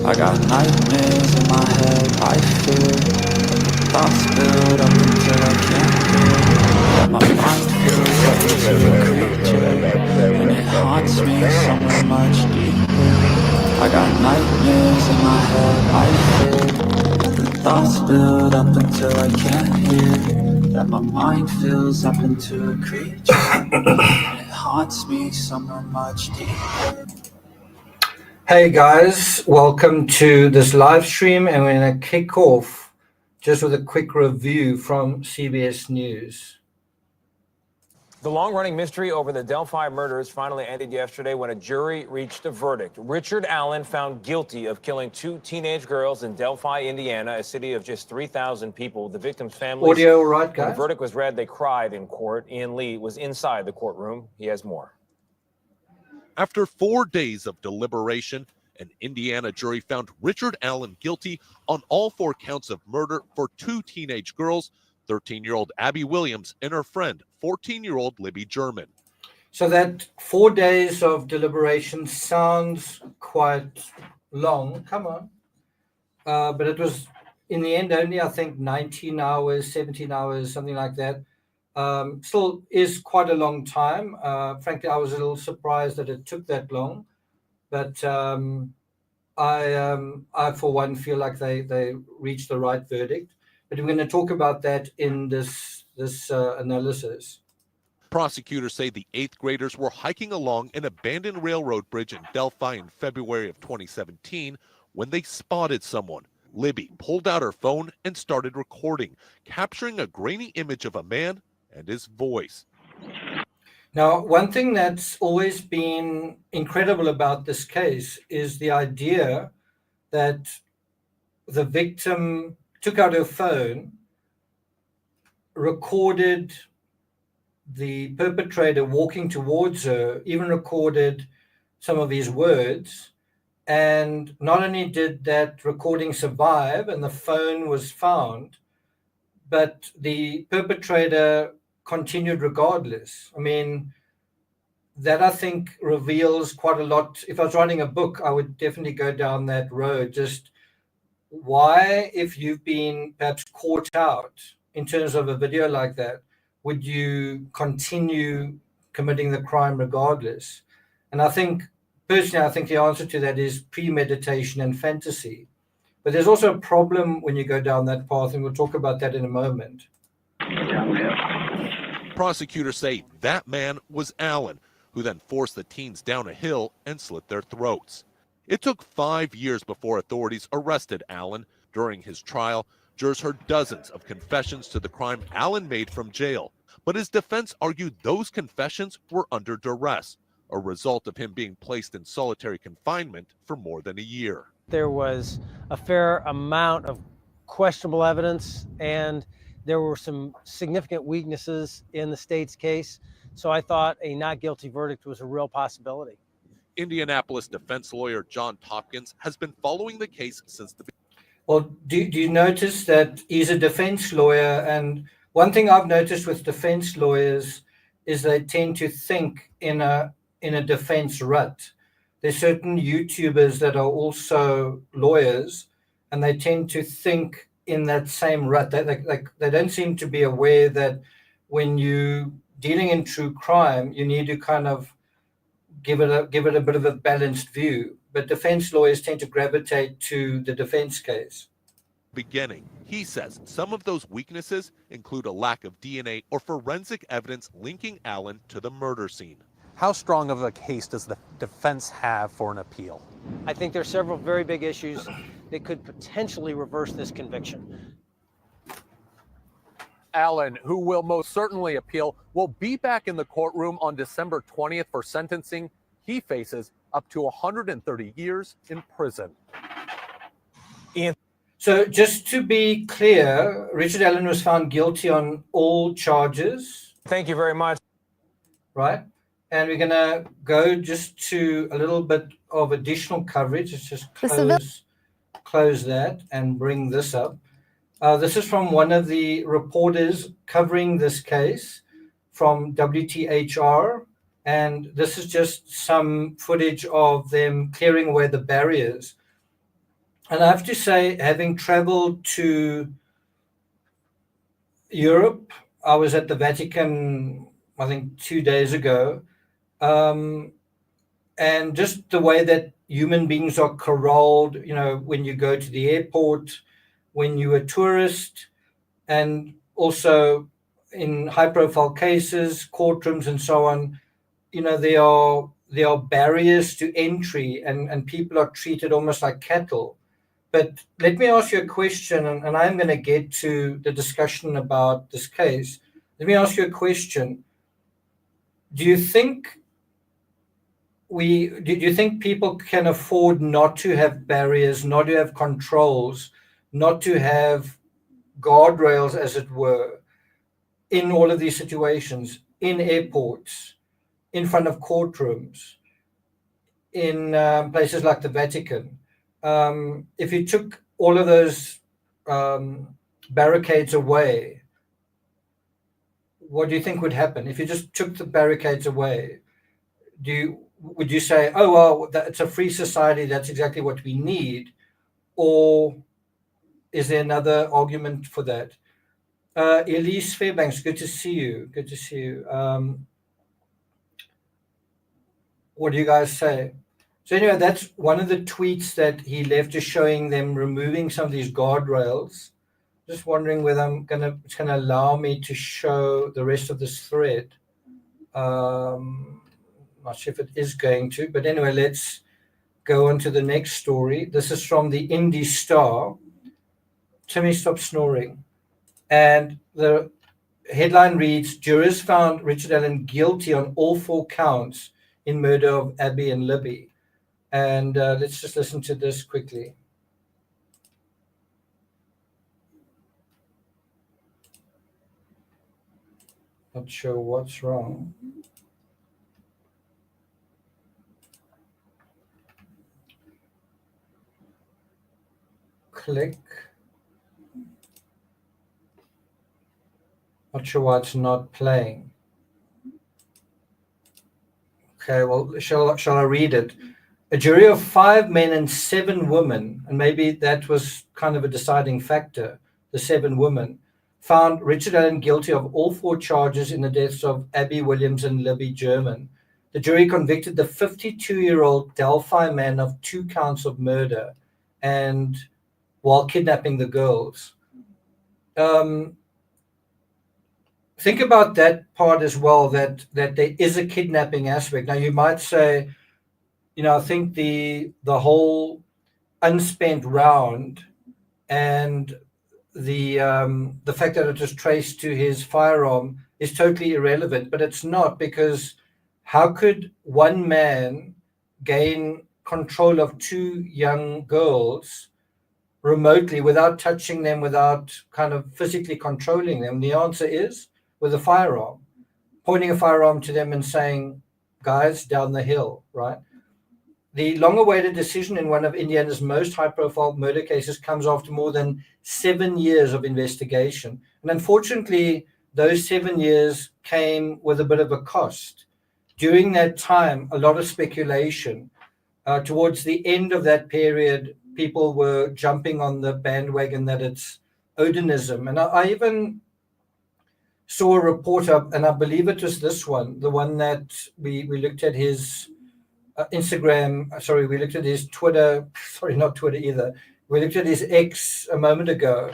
I got nightmares in my head, I fear thoughts build up until I can't hear. That my mind feels like it's a creature, and it haunts me somewhere much deeper. I got nightmares in my head, I fear the thoughts build up until I can't hear. That my mind fills up into a creature, and it haunts me somewhere much deeper. Hey guys, welcome to this live stream, and we're going to kick off just with a quick review from CBS News. The long-running mystery over the DELPHI murders finally ended yesterday when a jury reached a verdict. Richard Allen found guilty of killing two teenage girls in Delphi, Indiana, a city of just 3,000 people. The victims' families. Audio, right, guys? When the verdict was read, they cried in court. Ian Lee was inside the courtroom. He has more. After 4 days of deliberation, an Indiana jury found Richard Allen guilty on all 4 counts of murder for 2 teenage girls, 13-year-old Abby Williams and her friend, 14-year-old Libby German. So that 4 days of deliberation sounds quite long. Come on. But it was, in the end, only, I think, 19 hours, 17 hours, something like that. Still is quite a long time. Frankly, I was a little surprised that it took that long. But I, for one, feel like they reached the right verdict. But we're going to talk about that in this analysis. Prosecutors say the 8th graders were hiking along an abandoned railroad bridge in Delphi in February of 2017 when they spotted someone. Libby pulled out her phone and started recording, capturing a grainy image of a man and his voice. Now, one thing that's always been incredible about this case is the idea that the victim took out her phone, recorded the perpetrator walking towards her, even recorded some of his words. And not only did that recording survive and the phone was found, but the perpetrator continued regardless. I mean, that I think reveals quite a lot. If I was writing a book, I would definitely go down that road. Just why, if you've been perhaps caught out in terms of a video like that, would you continue committing the crime regardless? And I think, personally, I think the answer to that is premeditation and fantasy. But there's also a problem when you go down that path, and we'll talk about that in a moment. Prosecutors say that man was Allen, who then forced the teens down a hill and slit their throats. It took 5 years before authorities arrested Allen. During his trial, jurors heard dozens of confessions to the crime Allen made from jail. But his defense argued those confessions were under duress, a result of him being placed in solitary confinement for more than a year. There was a fair amount of questionable evidence, and there were some significant weaknesses in the state's case. So I thought a not guilty verdict was a real possibility. Indianapolis defense lawyer John Tompkins has been following the case since the beginning. Well, do you notice that he's a defense lawyer? And one thing I've noticed with defense lawyers is they tend to think in a defense rut. There's certain YouTubers that are also lawyers, and they tend to think in that same rut. They don't seem to be aware that when you dealing in true crime, you need to kind of give it a bit of a balanced view. But defense lawyers tend to gravitate to the defense case. Beginning, he says some of those weaknesses include a lack of DNA or forensic evidence linking Allen to the murder scene. How strong of a case does the defense have for an appeal? I think there are several very big issues that could potentially reverse this conviction. Allen, who will most certainly appeal, will be back in the courtroom on December 20th for sentencing. He faces up to 130 years in prison. So just to be clear, Richard Allen was found guilty on all charges. Thank you very much. Right? And we're going to go just to a little bit of additional coverage. Let's just close that and bring this up. This is from one of the reporters covering this case from WTHR. And this is just some footage of them clearing away the barriers. And I have to say, having traveled to Europe, I was at the Vatican, I think 2 days ago. And just the way that human beings are corralled, when you go to the airport, when you're a tourist, and also in high profile cases, courtrooms and so on, there are barriers to entry, and people are treated almost like cattle. But let me ask you a question, and I'm going to get to the discussion about this case. Let me ask you a question. Do you think people can afford not to have barriers, not to have controls, not to have guardrails, as it were, in all of these situations, in airports, in front of courtrooms, in places like the Vatican? If you took all of those barricades away, what do you think would happen? If you just took the barricades away, would you say, oh, well, it's a free society, that's exactly what we need? Or is there another argument for that? Elise Fairbanks, good to see you. Good to see you. What do you guys say? So anyway, that's one of the tweets that he left, just showing them removing some of these guardrails. Just wondering whether it's gonna allow me to show the rest of this thread. Not sure if it is going to, but anyway, let's go on to the next story. This is from the Indy Star. Timmy, stop snoring. And the headline reads, jurors found Richard Allen guilty on all 4 counts in murder of Abby and Libby. And let's just listen to this quickly. Not sure what's wrong. Click. Not sure why it's not playing. Okay, well, shall I read it? A jury of 5 men and 7 women, and maybe that was kind of a deciding factor, the 7 women, found Richard Allen guilty of all 4 charges in the deaths of Abby Williams and Libby German. The jury convicted the 52-year-old Delphi man of 2 counts of murder and while kidnapping the girls. Think about that part as well, that there is a kidnapping aspect. Now, you might say, I think the whole unspent round and the fact that it was traced to his firearm is totally irrelevant, but it's not, because how could one man gain control of 2 young girls remotely without touching them, without kind of physically controlling them? The answer is with a firearm, pointing a firearm to them and saying, guys, down the hill, right? The long-awaited decision in one of Indiana's most high-profile murder cases comes after more than 7 years of investigation. And unfortunately, those 7 years came with a bit of a cost. During that time, a lot of speculation. Towards the end of that period, people were jumping on the bandwagon that it's Odinism. And I even saw a report up, and I believe it was this one, the one that we looked at his Instagram, sorry, we looked at his Twitter, sorry, not Twitter either. We looked at his X a moment ago.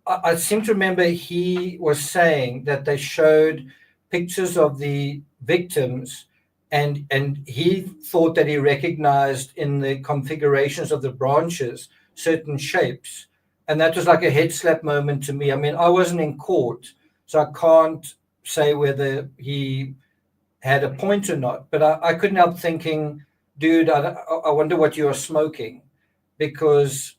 I seem to remember he was saying that they showed pictures of the victims, and he thought that he recognized in the configurations of the branches certain shapes. And that was like a head slap moment to me. I mean, I wasn't in court, so I can't say whether he had a point or not, but I couldn't help thinking, dude, I wonder what you're smoking, because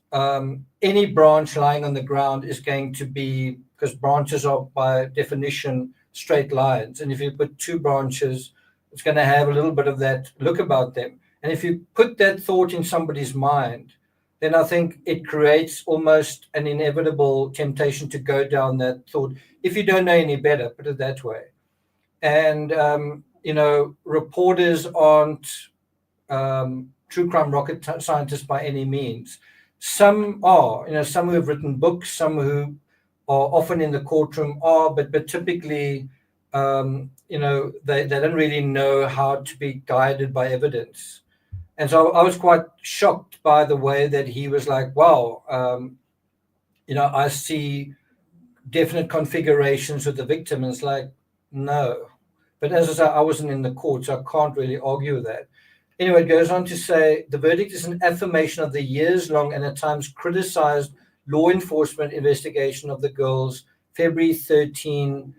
any branch lying on the ground is going to be, because branches are by definition straight lines, and if you put 2 branches, it's going to have a little bit of that look about them. And if you put that thought in somebody's mind, then I think it creates almost an inevitable temptation to go down that thought, if you don't know any better, put it that way. And reporters aren't true crime rocket scientists by any means. Some are, some who have written books, some who are often in the courtroom are, but typically, they don't really know how to be guided by evidence. And so I was quite shocked by the way that he was like, wow, I see definite configurations with the victim. And it's like, no. But as I say, I wasn't in the court, so I can't really argue with that. Anyway, it goes on to say the verdict is an affirmation of the years-long and at times criticized law enforcement investigation of the girls' February 13,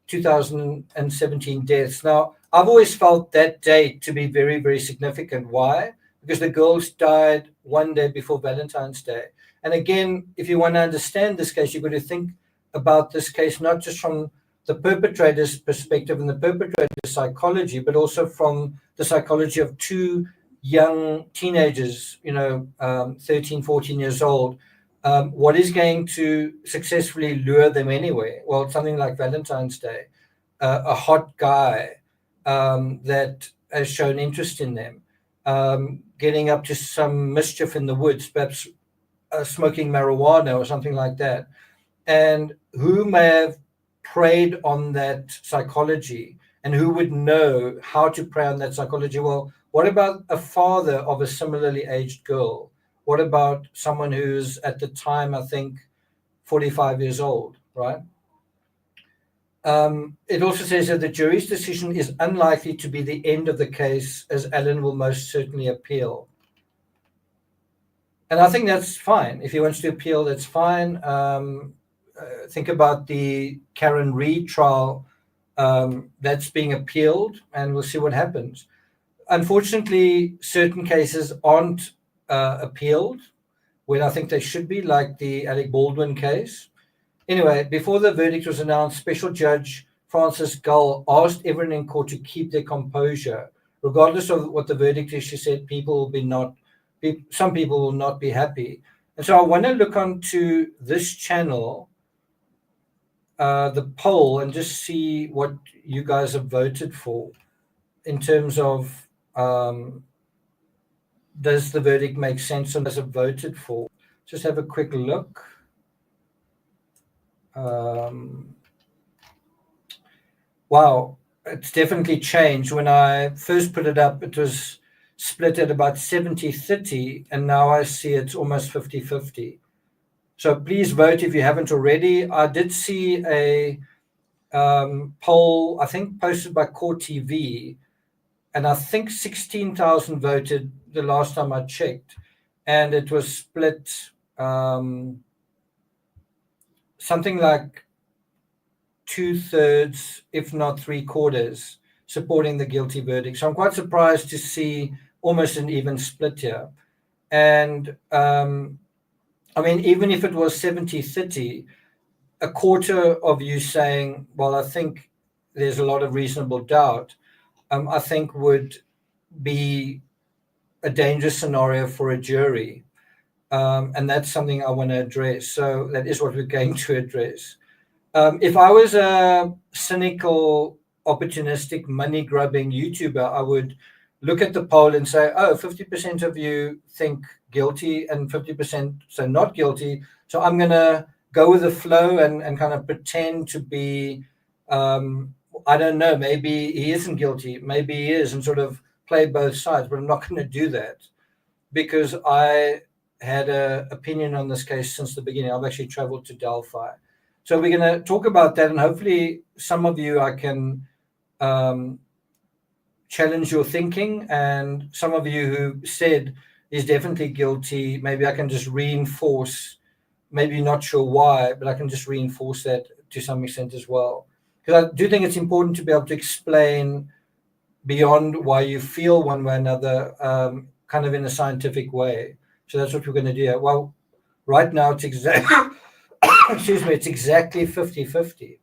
2017 deaths. Now, I've always felt that date to be very, very significant. Why? Because the girls died one day before Valentine's Day. And again, if you want to understand this case, you've got to think about this case not just from the perpetrator's perspective and the perpetrator's psychology, but also from the psychology of two young teenagers, 13, 14 years old. What is going to successfully lure them anyway? Well, something like Valentine's Day, a hot guy that has shown interest in them, getting up to some mischief in the woods, perhaps smoking marijuana or something like that. And who may have preyed on that psychology, and who would know how to prey on that psychology? Well, what about a father of a similarly aged girl? What about someone who's at the time, I think, 45 years old, right? It also says that the jury's decision is unlikely to be the end of the case, as Alan will most certainly appeal. And I think that's fine. If he wants to appeal, that's fine. Think about the Karen Reed trial that's being appealed, and we'll see what happens. Unfortunately, certain cases aren't appealed when I think they should be, like the Alec Baldwin case. Anyway, before the verdict was announced, Special Judge Frances Gull asked everyone in court to keep their composure. Regardless of what the verdict is, she said some people will not be happy. And so I want to look onto this channel, the poll, and just see what you guys have voted for in terms of does the verdict make sense and does it voted for? Just have a quick look. Wow, it's definitely changed. When I first put it up, it was split at about 70-30, and now I see it's almost 50-50. So please vote if you haven't already. I did see a poll, I think posted by Court TV, and I think 16,000 voted the last time I checked, and it was split something like 2/3, if not 3/4, supporting the guilty verdict. So I'm quite surprised to see almost an even split here. And I mean, even if it was 70-30, a quarter of you saying, well, I think there's a lot of reasonable doubt, I think would be a dangerous scenario for a jury. And that's something I want to address. So that is what we're going to address. If I was a cynical, opportunistic, money-grubbing YouTuber, I would look at the poll and say, oh, 50% of you think guilty and 50% say not guilty. So I'm going to go with the flow and kind of pretend to be, I don't know, maybe he isn't guilty, maybe he is, and sort of play both sides. But I'm not going to do that because I had an opinion on this case since the beginning. I've actually traveled to Delphi. So we're going to talk about that, and hopefully some of you I can challenge your thinking, and some of you who said he's definitely guilty, maybe I can just reinforce, maybe not sure why, but I can just reinforce that to some extent as well. Because I do think it's important to be able to explain beyond why you feel one way or another, kind of in a scientific way. So that's what we're going to do. Well, right now it's exactly, excuse me, it's exactly 50-50.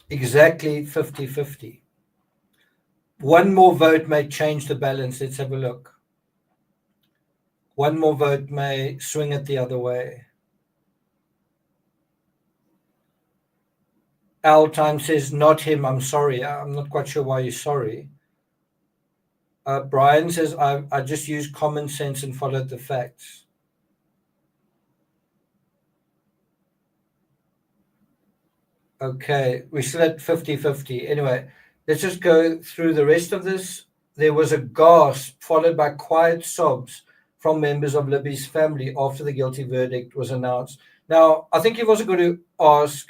Exactly 50-50. One more vote may change the balance. Let's have a look. One more vote may swing it the other way. Al Time says, not him, I'm sorry. I'm not quite sure why you're sorry. Brian says, I just used common sense and followed the facts. Okay, we're still at 50-50. Anyway, let's just go through the rest of this. There was a gasp followed by quiet sobs from members of Libby's family after the guilty verdict was announced. Now, I think you've also got to ask,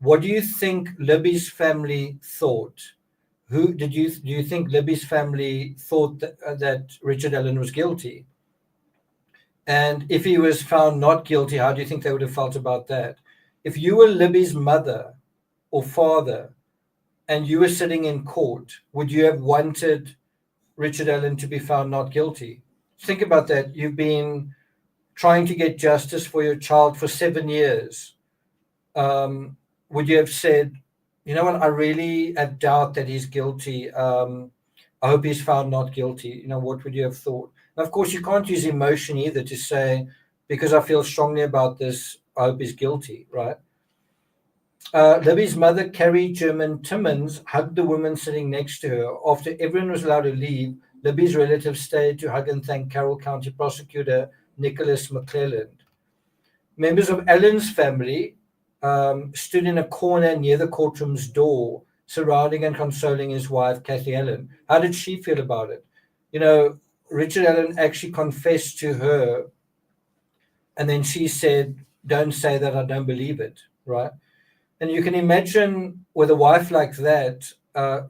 what do you think Libby's family thought? Do you think Libby's family thought that Richard Allen was guilty? And if he was found not guilty, how do you think they would have felt about that? If you were Libby's mother or father and you were sitting in court, would you have wanted Richard Allen to be found not guilty? Think about that. You've been trying to get justice for your child for 7 years. Would you have said, you know what, I really have doubt that he's guilty. I hope he's found not guilty. What would you have thought? And of course, you can't use emotion either to say, because I feel strongly about this, I hope he's guilty, right? Libby's mother, Carrie German Timmons, hugged the woman sitting next to her. After everyone was allowed to leave, Libby's relatives stayed to hug and thank Carroll County Prosecutor Nicholas McClelland. Members of Allen's family stood in a corner near the courtroom's door, surrounding and consoling his wife, Kathy Allen. How did she feel about it? Richard Allen actually confessed to her, and then she said, don't say that, I don't believe it, right? And you can imagine with a wife like that,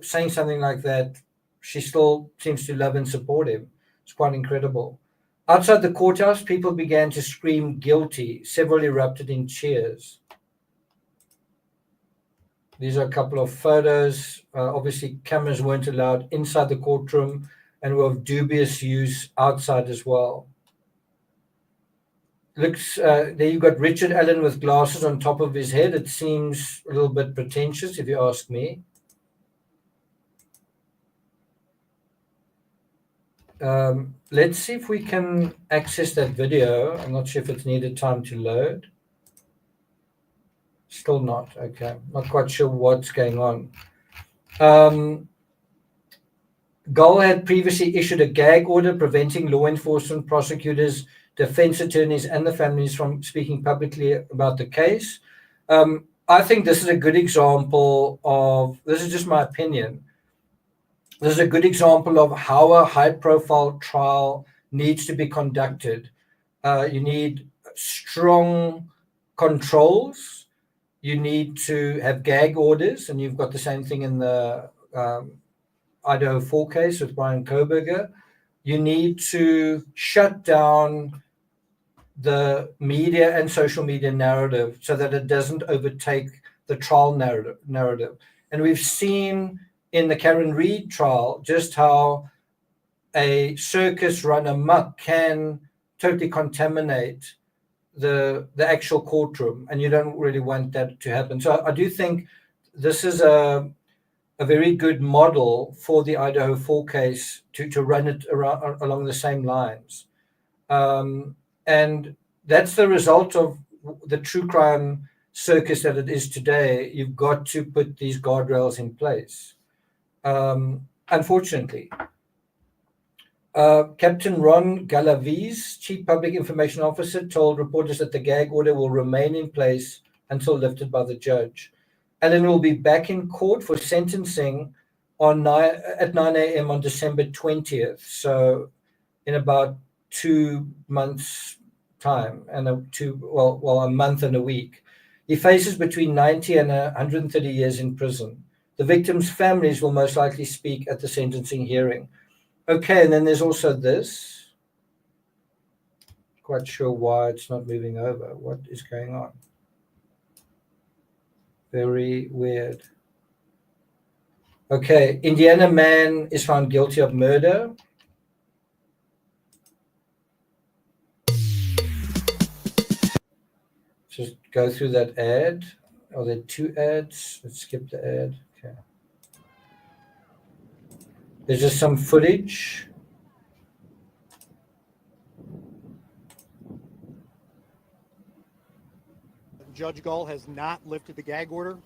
saying something like that, she still seems to love and support him. It's quite incredible. Outside the courthouse, people began to scream guilty. Several erupted in cheers. These are a couple of photos. Obviously, cameras weren't allowed inside the courtroom and were of dubious use outside as well. Looks there you've got Richard Allen with glasses on top of his head. It seems a little bit pretentious, if you ask me. Let's see if we can access that video. I'm not sure if it's needed time to load. Still not. Okay. Not quite sure what's going on. Gull had previously issued a gag order preventing law enforcement, prosecutors, defense attorneys, and the families from speaking publicly about the case. I think this is a good example of, this is just my opinion, this is a good example of how a high-profile trial needs to be conducted. You need strong controls. You need to have gag orders, and you've got the same thing in the Idaho 4 case with Brian Koberger. You need to shut down the media and social media narrative so that it doesn't overtake the trial narrative. And we've seen in the Karen Reed trial just how a circus run amok can totally contaminate the actual courtroom, and you don't really want that to happen. So I do think this is a very good model for the Idaho 4 case to run it around along the same lines. And that's the result of the true crime circus that it is today. You've got to put these guardrails in place. Unfortunately, Captain Ron Galaviz, Chief Public Information Officer, told reporters that the gag order will remain in place until lifted by the judge. Allen will be back in court for sentencing at 9 a.m. on December 20th. So in about 2 months' time, and a month and a week. He faces between 90 and 130 years in prison. The victims' families will most likely speak at the sentencing hearing. Okay, and then there's also this. Quite sure why it's not moving over. What is going on? Very weird. Okay, Indiana man is found guilty of murder. Just go through that ad. Are there 2 ads? Let's skip the ad. Okay. There's just some footage. Judge Gull has not lifted the gag order,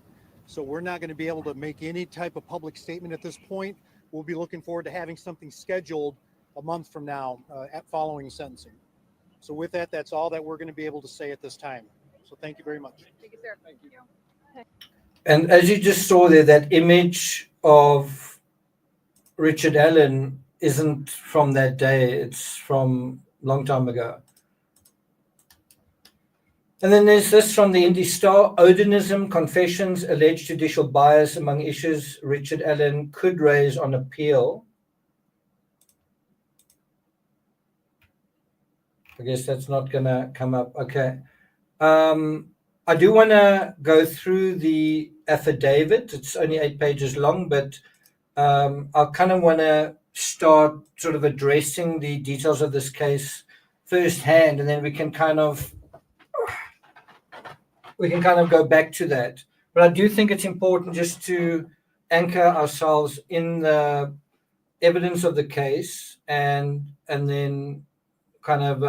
so we're not going to be able to make any type of public statement at this point. we'll be looking forward to having something scheduled a month from now at following sentencing. So with that, that's all that we're going to be able to say at this time. So thank you very much. Thank you, sir. Thank you. And as you just saw there, that image of Richard Allen isn't from that day. It's from a long time ago. And then there's this from the Indy Star: Odinism, confessions, alleged judicial bias among issues Richard Allen could raise on appeal. I guess that's not going to come up. Okay. I do want to go through the affidavit. It's only 8 pages long, but I kind of want to start sort of addressing the details of this case firsthand, and then we can kind of go back to that. But I do think it's important just to anchor ourselves in the evidence of the case and then kind of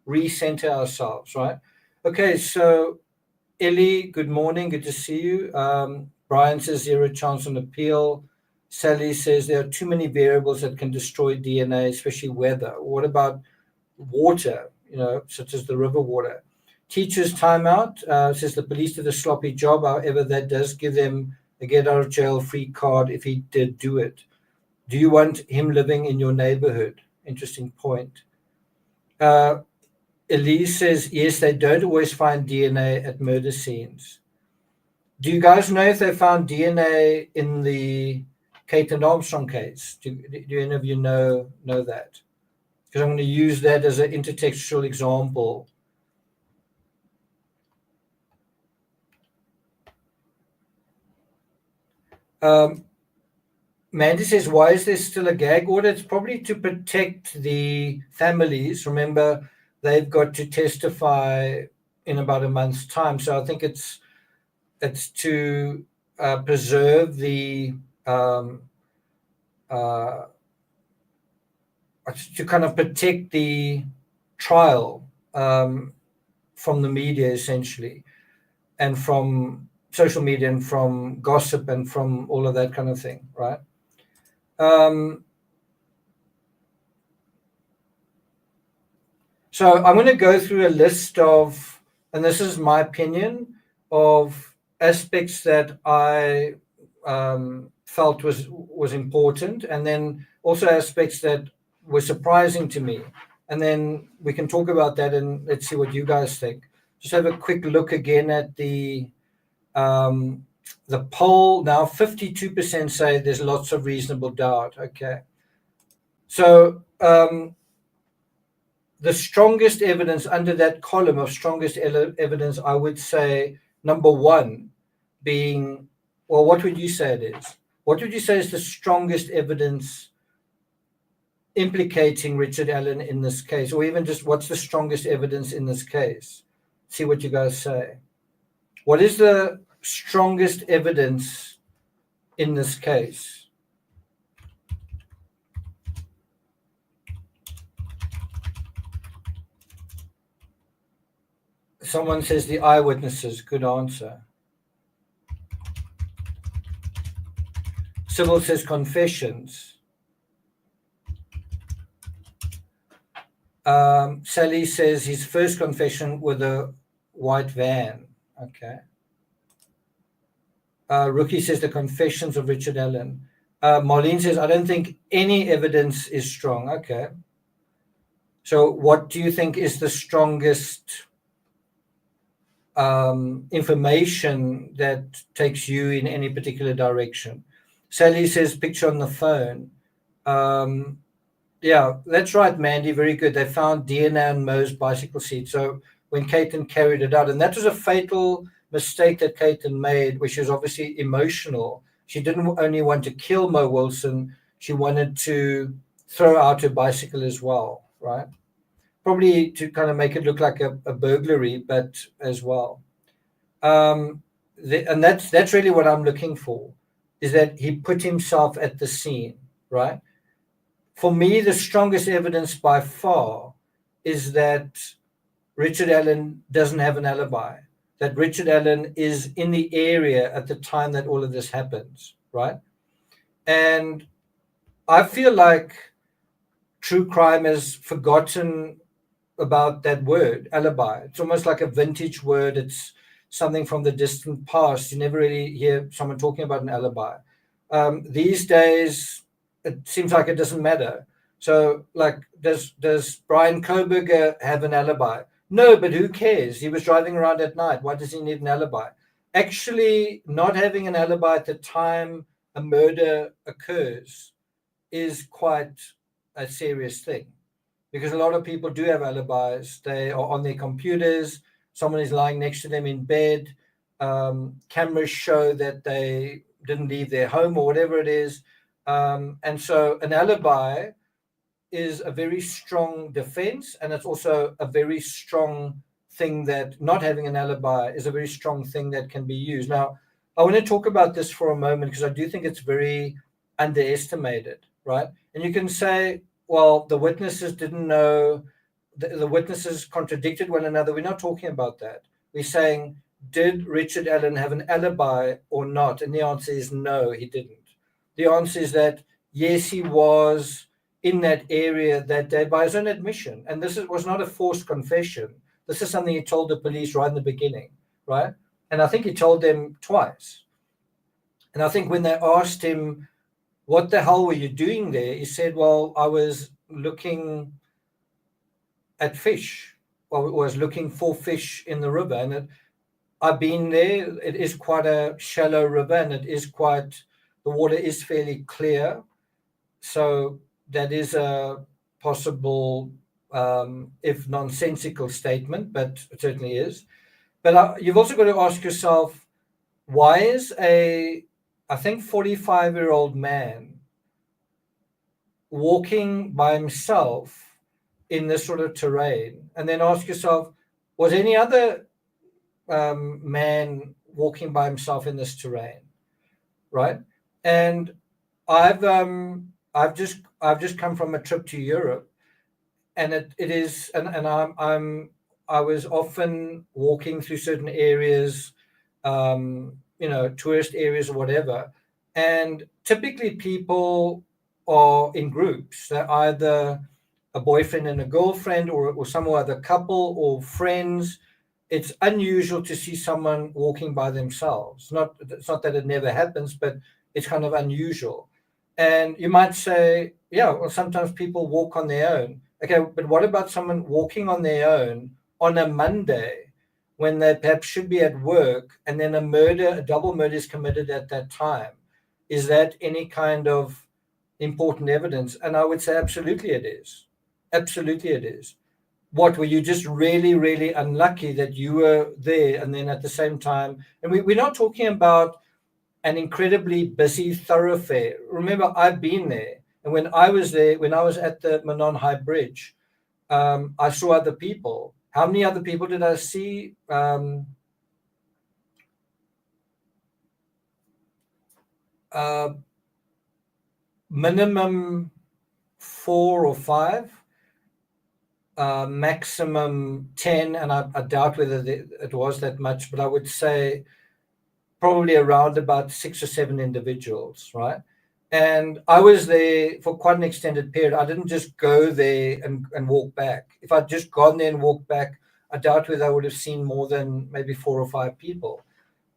recenter ourselves, right? Okay, so Ellie, good morning. Good to see you. Brian says 0 chance on appeal. Sally says there are too many variables that can destroy DNA, especially weather. What about water, such as the river water? Teacher's timeout says the police did a sloppy job. However, that does give them a get out of jail free card if he did do it. Do you want him living in your neighborhood? Interesting point. Elise says, yes, they don't always find DNA at murder scenes. Do you guys know if they found DNA in the Kate and Armstrong case? Do any of you know that? Because I'm going to use that as an intertextual example. Mandy says, why is there still a gag order? It's probably to protect the families. Remember, they've got to testify in about a month's time. So I think it's to preserve the to kind of protect the trial from the media, essentially, and from social media and from gossip and from all of that kind of thing, right? So I'm going to go through a list of, and this is my opinion, of aspects that I felt was important, and then also aspects that were surprising to me. And then we can talk about that and let's see what you guys think. Just have a quick look again at the poll. Now 52% say there's lots of reasonable doubt. Okay. So the strongest evidence under that column of strongest evidence, I would say number 1 being, well, what would you say it is? What would you say is the strongest evidence implicating Richard Allen in this case? Or even just what's the strongest evidence in this case? See what you guys say. What is the strongest evidence in this case? Someone says the eyewitnesses. Good answer. Sybil says confessions. Sally says his first confession with a white van. Okay. Rookie says the confessions of Richard Allen. Marlene says, I don't think any evidence is strong. Okay. So what do you think is the strongest information that takes you in any particular direction? Sally says picture on the phone. Yeah, that's right, Mandy. Very good. They found DNA on Mo's bicycle seat. So when Caton carried it out, and that was a fatal mistake that Caton made, which was obviously emotional. She didn't only want to kill Mo Wilson, she wanted to throw out her bicycle as well, right? Probably to kind of make it look like a burglary, but as well. And that's really what I'm looking for, is that he put himself at the scene, right? For me, the strongest evidence by far is that Richard Allen doesn't have an alibi, that Richard Allen is in the area at the time that all of this happens, right? And I feel like true crime has forgotten about that word, alibi. It's almost like a vintage word. It's something from the distant past. You never really hear someone talking about an alibi. These days, it seems like it doesn't matter. So, like, does Brian Koberger have an alibi? No, but who cares? He was driving around at night. Why does he need an alibi? Actually, not having an alibi at the time a murder occurs is quite a serious thing, because a lot of people do have alibis. They are on their computers. Someone is lying next to them in bed. Cameras show that they didn't leave their home or whatever it is. And so an alibi is a very strong defense, and it's also a very strong thing that not having an alibi is a very strong thing that can be used. Now, I want to talk about this for a moment because I do think it's very underestimated, right? And you can say, well, the witnesses didn't know, the witnesses contradicted one another. We're not talking about that. We're saying, did Richard Allen have an alibi or not? And the answer is no, he didn't. The answer is that, yes, he was in that area that day by his own admission. And this was not a forced confession. This is something he told the police right in the beginning, right? And I think he told them twice. And I think when they asked him, what the hell were you doing there? He said, well, I was looking at fish, or was looking for fish in the river. And I've been there. It is quite a shallow river, and it is quite, the water is fairly clear. So that is a possible, if nonsensical statement, but it certainly is. But you've also got to ask yourself, why is I think, 45-year-old man walking by himself in this sort of terrain? And then ask yourself, was any other man walking by himself in this terrain, right? And I've just come from a trip to Europe, and it is, and I was often walking through certain areas, tourist areas or whatever, and typically people are in groups. They're either a boyfriend and a girlfriend, or some other couple, or friends. It's unusual to see someone walking by themselves. It's not that it never happens, but it's kind of unusual. And you might say, yeah, well, sometimes people walk on their own. Okay, but what about someone walking on their own on a Monday when they perhaps should be at work, and then a double murder is committed at that time? Is that any kind of important evidence? And I would say absolutely it is. Absolutely it is. What, were you just really, really unlucky that you were there, and then at the same time, and we're not talking about an incredibly busy thoroughfare. Remember, I've been there. And when I was there, when I was at the Menon High Bridge, I saw other people. How many other people did I see? Minimum 4 or 5, maximum 10. And I doubt whether it was that much, but I would say probably around about 6 or 7 individuals, right? And I was there for quite an extended period. I didn't just go there and walk back. If I'd just gone there and walked back, I doubt whether I would have seen more than maybe 4 or 5 people.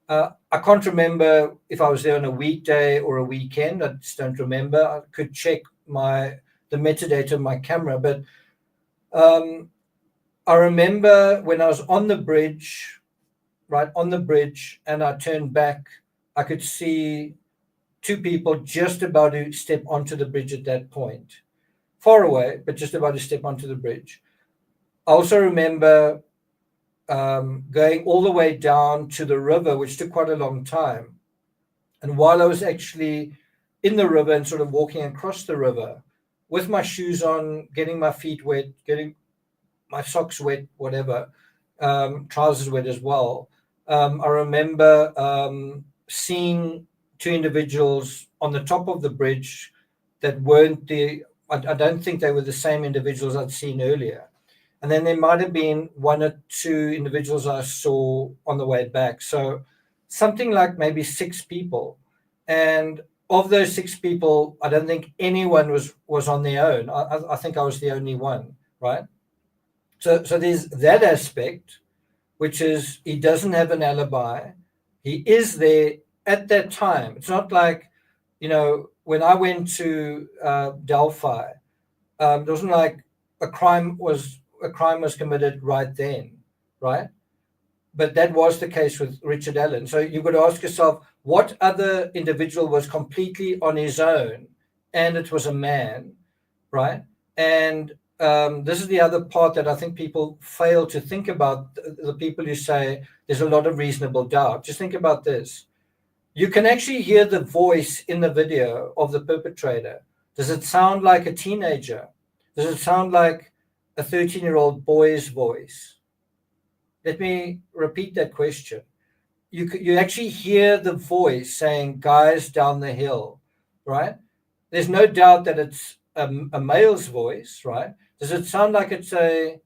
I can't remember if I was there on a weekday or a weekend. I just don't remember. I could check the metadata of my camera, but I remember when I was on the bridge, right on the bridge, and I turned back, I could see 2 people just about to step onto the bridge at that point. Far away, but just about to step onto the bridge. I also remember going all the way down to the river, which took quite a long time. And while I was actually in the river and sort of walking across the river with my shoes on, getting my feet wet, getting my socks wet, whatever, trousers wet as well, I remember seeing 2 individuals on the top of the bridge that weren't I don't think they were the same individuals I'd seen earlier. And then there might have been 1 or 2 individuals I saw on the way back. So something like maybe 6 people. And of those 6 people, I don't think anyone was on their own. I think I was the only one, right? So there's that aspect, which is he doesn't have an alibi. He is there at that time. It's not like, when I went to Delphi, it wasn't like a crime was committed right then, right? But that was the case with Richard Allen. So you've got to ask yourself, what other individual was completely on his own, and it was a man, right? And this is the other part that I think people fail to think about, the people who say there's a lot of reasonable doubt. Just think about this. You can actually hear the voice in the video of the perpetrator. Does it sound like a teenager? Does it sound like a 13-year-old boy's voice? Let me repeat that question. You actually hear the voice saying, guys down the hill, right? There's no doubt that it's a male's voice, right? Does it sound like it's a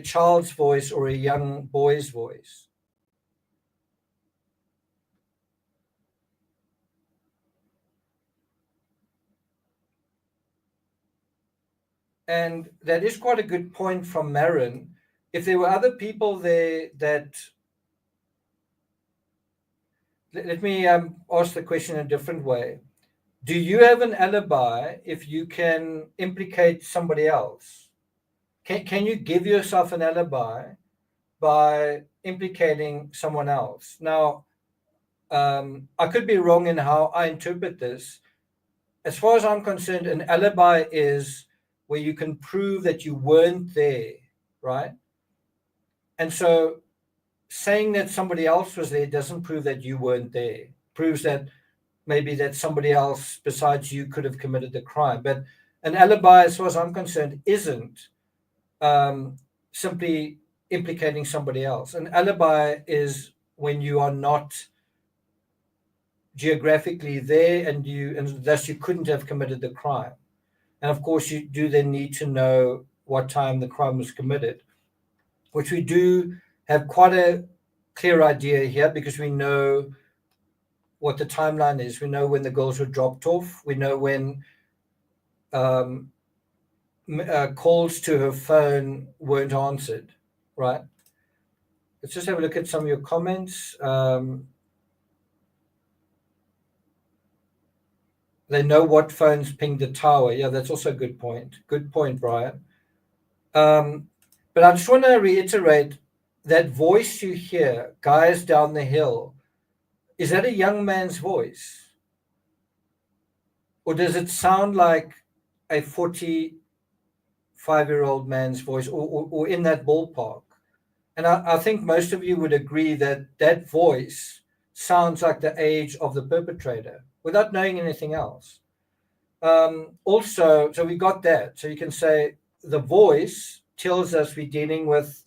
child's voice or a young boy's voice? And that is quite a good point from Marin. If there were other people there that... Let me ask the question in a different way. Do you have an alibi if you can implicate somebody else? Can you give yourself an alibi by implicating someone else? Now, I could be wrong in how I interpret this. As far as I'm concerned, an alibi is where you can prove that you weren't there, right? And so saying that somebody else was there doesn't prove that you weren't there. Proves that maybe that somebody else besides you could have committed the crime. But an alibi, as far as I'm concerned, isn't simply implicating somebody else. An alibi is when you are not geographically there and thus you couldn't have committed the crime. And of course, you do then need to know what time the crime was committed, which we do have quite a clear idea here because we know what the timeline is. We know when the girls were dropped off. We know when calls to her phone weren't answered, right? Let's just have a look at some of your comments. They know what phones pinged the tower. Yeah, that's also a good point. Good point, Brian. But I just want to reiterate that voice you hear, guys down the hill, is that a young man's voice? Or does it sound like a 45-year-old man's voice or in that ballpark? And I think most of you would agree that that voice sounds like the age of the perpetrator without knowing anything else. Also, so we got that. So you can say the voice tells us we're dealing with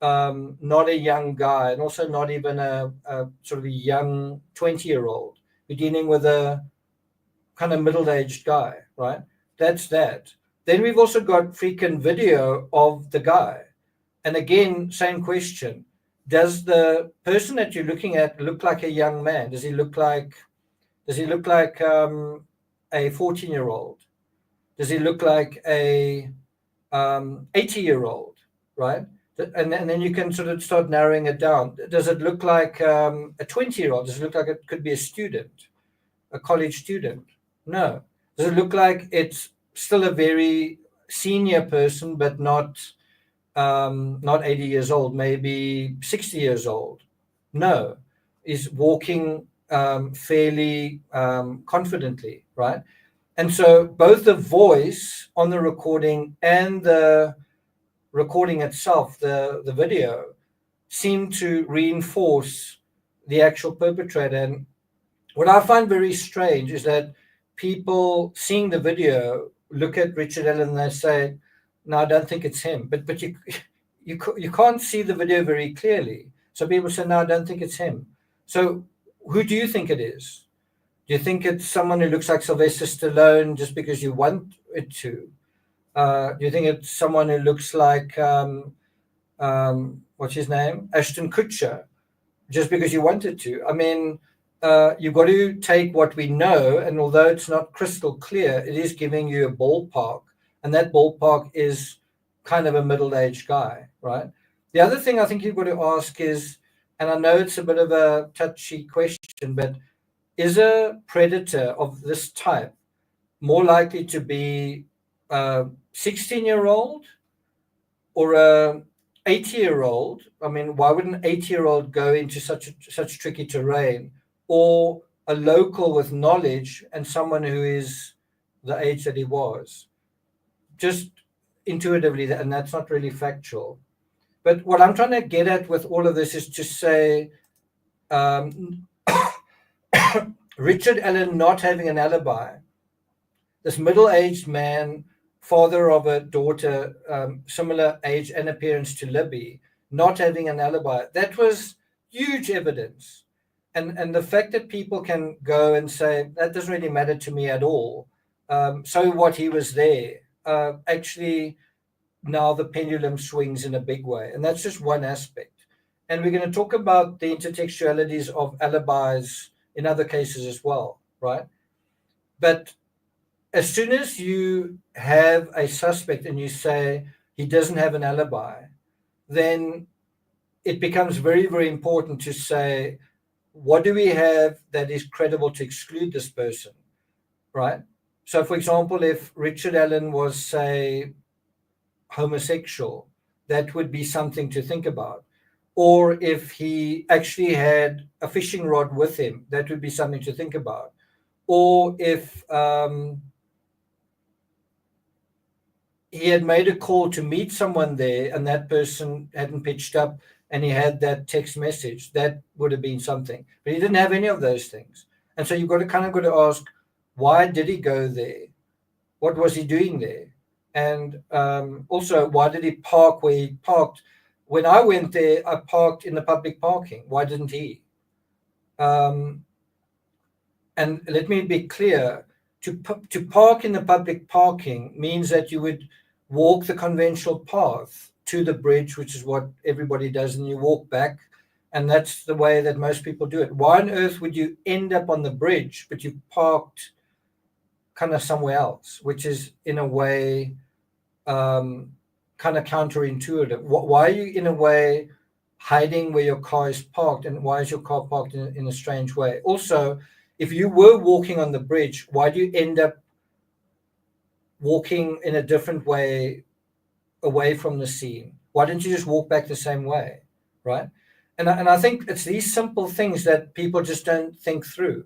not a young guy and also not even a sort of a young 20-year-old. We're dealing with a kind of middle-aged guy, right? That's that. Then we've also got freaking video of the guy. And again, same question. Does the person that you're looking at look like a young man? Does he look like a 14-year-old? Does he look like a 80-year-old, right? And then you can sort of start narrowing it down. Does it look like a 20-year-old? Does it look like it could be a student, a college student? No. Does it look like it's still a very senior person, but not 80 years old, maybe 60 years old? No. Is walking fairly confidently, right? And so both the voice on the recording and the recording itself, the video, seem to reinforce the actual perpetrator. And what I find very strange is that people seeing the video look at Richard Allen and they say, no, I don't think it's him. But you can't see the video very clearly. So people say, no, I don't think it's him. So who do you think it is? Do you think it's someone who looks like Sylvester Stallone just because you want it to? Do you think it's someone who looks like, what's his name? Ashton Kutcher, just because you wanted to? I mean, you've got to take what we know, and although it's not crystal clear, it is giving you a ballpark, and that ballpark is kind of a middle-aged guy, right? The other thing I think you've got to ask is, and I know it's a bit of a touchy question, but is a predator of this type more likely to be a 16-year-old or a 80-year-old? I mean, why would an 80-year-old go into such tricky terrain, or a local with knowledge and someone who is the age that he was? Just intuitively, and that's not really factual. But what I'm trying to get at with all of this is to say, Richard Allen not having an alibi, this middle-aged man, father of a daughter similar age and appearance to Libby, not having an alibi, that was huge evidence. And the fact that people can go and say, that doesn't really matter to me at all, so what, he was there, actually now the pendulum swings in a big way. And that's just one aspect. And we're going to talk about the intertextualities of alibis in other cases as well, right? But as soon as you have a suspect and you say he doesn't have an alibi, then it becomes very, very important to say, what do we have that is credible to exclude this person, right? So, for example, if Richard Allen was, say, homosexual, that would be something to think about. Or if he actually had a fishing rod with him, that would be something to think about. Or if he had made a call to meet someone there and that person hadn't pitched up and he had that text message, that would have been something. But he didn't have any of those things. And so you've got to ask, why did he go there? What was he doing there? And also, why did he park where he parked? When I went there, I parked in the public parking. Why didn't he? And let me be clear, to park in the public parking means that you would walk the conventional path to the bridge, which is what everybody does, and you walk back, and that's the way that most people do it. Why on earth would you end up on the bridge, but you parked kind of somewhere else, which is in a way kind of counterintuitive? Why are you in a way hiding where your car is parked, and why is your car parked in a strange way? Also, if you were walking on the bridge, why do you end up walking in a different way away from the scene? Why didn't you just walk back the same way, right? And I think it's these simple things that people just don't think through.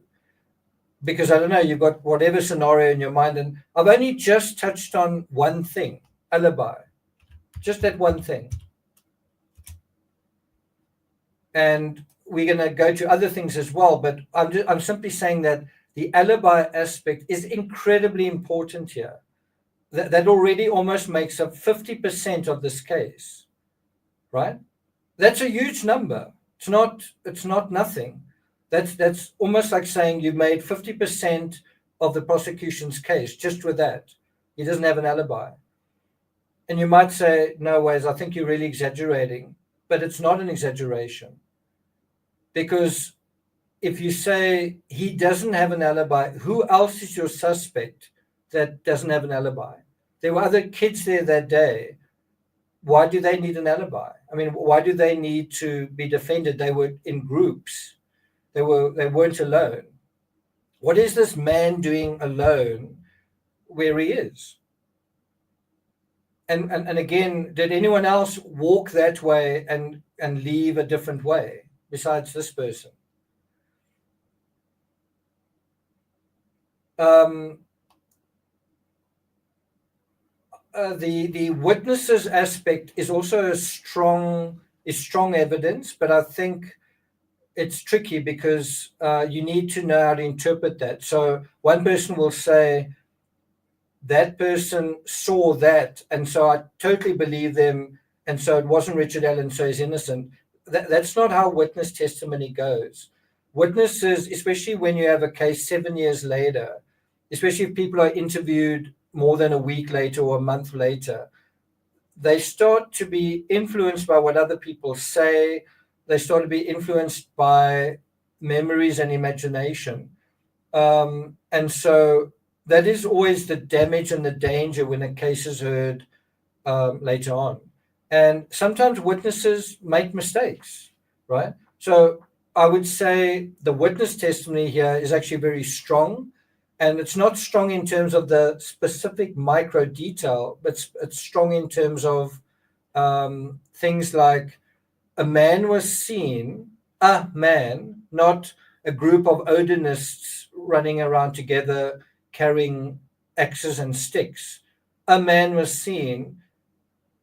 Because, I don't know, you've got whatever scenario in your mind, and I've only just touched on one thing, alibi. Just that one thing. And we're going to go to other things as well, but I'm simply saying that the alibi aspect is incredibly important here. That already almost makes up 50% of this case, right? That's a huge number. It's not nothing. That's almost like saying you made 50% of the prosecution's case just with that. He doesn't have an alibi. And you might say, no ways, I think you're really exaggerating. But it's not an exaggeration. Because if you say he doesn't have an alibi, who else is your suspect that doesn't have an alibi? There were other kids there that day. Why do they need an alibi? I mean, why do they need to be defended? They were in groups. They weren't alone. What is this man doing alone where he is? And again, did anyone else walk that way and leave a different way besides this person? The witnesses aspect is also strong evidence, but I think it's tricky because you need to know how to interpret that. So one person will say, that person saw that, and so I totally believe them, and so it wasn't Richard Allen, so he's innocent. That's not how witness testimony goes. Witnesses, especially when you have a case 7 years later, especially if people are interviewed more than a week later or a month later, they start to be influenced by what other people say. They start to be influenced by memories and imagination. And so that is always the damage and the danger when a case is heard later on. And sometimes witnesses make mistakes, right? So I would say the witness testimony here is actually very strong. And it's not strong in terms of the specific micro detail, but it's strong in terms of things like a man was seen, a man, not a group of Odinists running around together carrying axes and sticks. A man was seen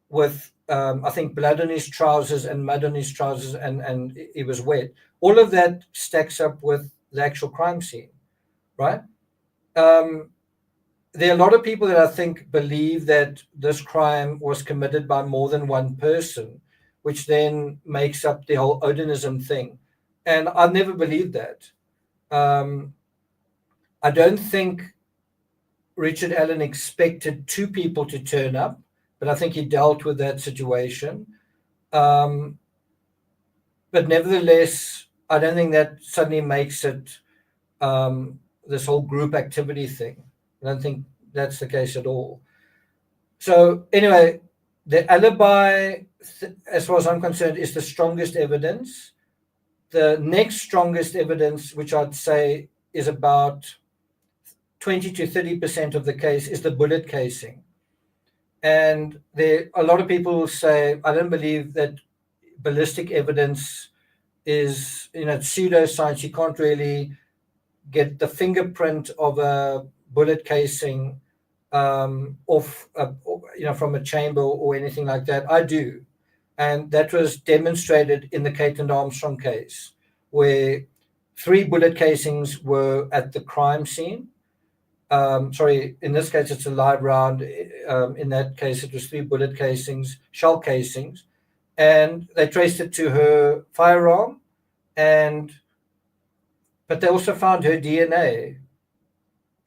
with, I think, blood on his trousers and mud on his trousers, and he was wet. All of that stacks up with the actual crime scene, right? There are a lot of people that I think believe that this crime was committed by more than one person, which then makes up the whole Odinism thing. And I've never believed that. I don't think Richard Allen expected two people to turn up, but I think he dealt with that situation. But nevertheless, I don't think that suddenly makes it this whole group activity thing. I don't think that's the case at all. So anyway, the alibi, as far as I'm concerned, is the strongest evidence. The next strongest evidence, which I'd say is about 20 to 30% of the case, is the bullet casing. And there, a lot of people will say, I don't believe that ballistic evidence is, pseudoscience. You can't really get the fingerprint of a bullet casing off, from a chamber or anything like that. I do. And that was demonstrated in the Caitlin Armstrong case, where 3 bullet casings were at the crime scene. In this case, it's a live round. In that case, it was 3 bullet casings, shell casings, and they traced it to her firearm, but they also found her DNA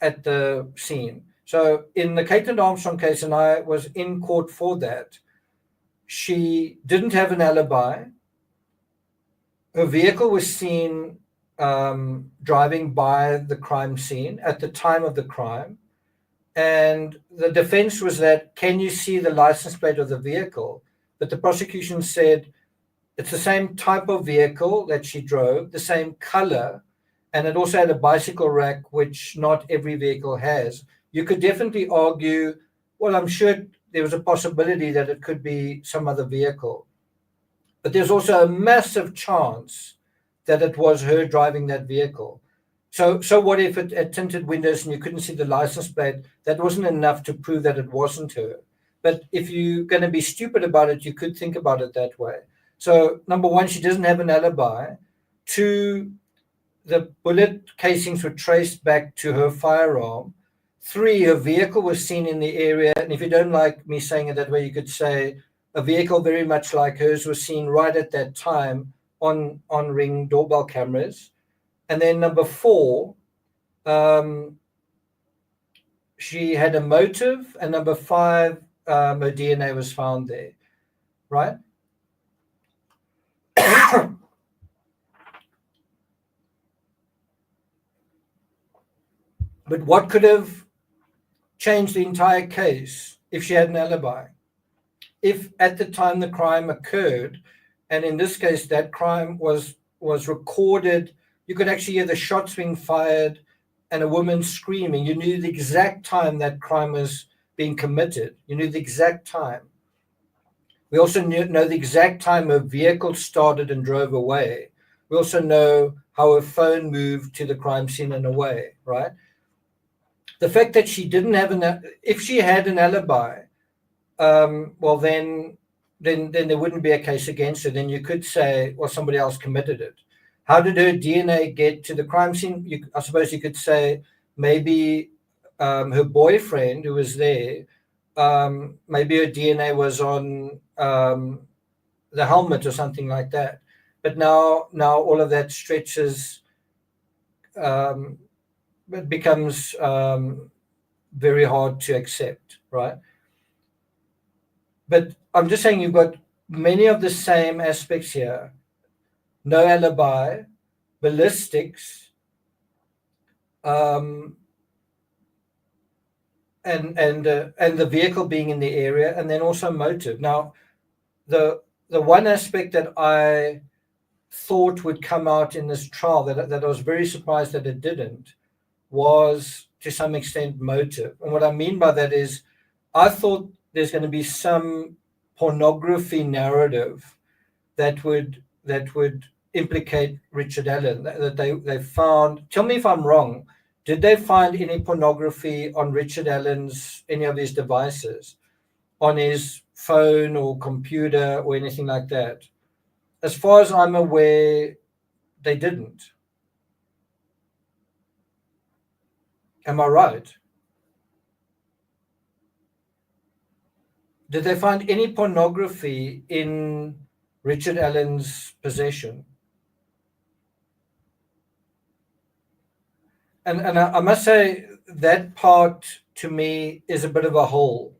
at the scene. So in the Caitlin Armstrong case, and I was in court for that, she didn't have an alibi. Her vehicle was seen driving by the crime scene at the time of the crime. And the defense was that, can you see the license plate of the vehicle? But the prosecution said it's the same type of vehicle that she drove, the same color, and it also had a bicycle rack, which not every vehicle has. You could definitely argue, well, I'm sure there was a possibility that it could be some other vehicle. But there's also a massive chance that it was her driving that vehicle. So what if it had tinted windows and you couldn't see the license plate? That wasn't enough to prove that it wasn't her. But if you're going to be stupid about it, you could think about it that way. So number one, she doesn't have an alibi. 2, the bullet casings were traced back to her firearm. 3, her vehicle was seen in the area. And if you don't like me saying it that way, you could say a vehicle very much like hers was seen right at that time on Ring doorbell cameras. And then number 4, she had a motive. And number 5, her DNA was found there, right? But what could have changed the entire case if she had an alibi? If at the time the crime occurred, and in this case that crime was recorded, you could actually hear the shots being fired and a woman screaming. You knew the exact time that crime was being committed. You knew the exact time. We also know the exact time her vehicle started and drove away. We also know how her phone moved to the crime scene and away, right? The fact that she didn't have if she had an alibi, well, then there wouldn't be a case against her. Then you could say, well, somebody else committed it. How did her DNA get to the crime scene? I suppose you could say maybe her boyfriend who was there, maybe her DNA was on the helmet or something like that. But now all of that stretches, it becomes very hard to accept, right? But I'm just saying you've got many of the same aspects here. No alibi, ballistics, and the vehicle being in the area, and then also motive. Now, the one aspect that I thought would come out in this trial that I was very surprised that it didn't was to some extent motive. And what I mean by that is I thought there's going to be some pornography narrative that would implicate Richard Allen, that they found. Tell me if I'm wrong. Did they find any pornography on Richard Allen's, any of his devices, on his phone or computer or anything like that? As far as I'm aware, they didn't. Am I right? Did they find any pornography in Richard Allen's possession? And I must say that part to me is a bit of a hole.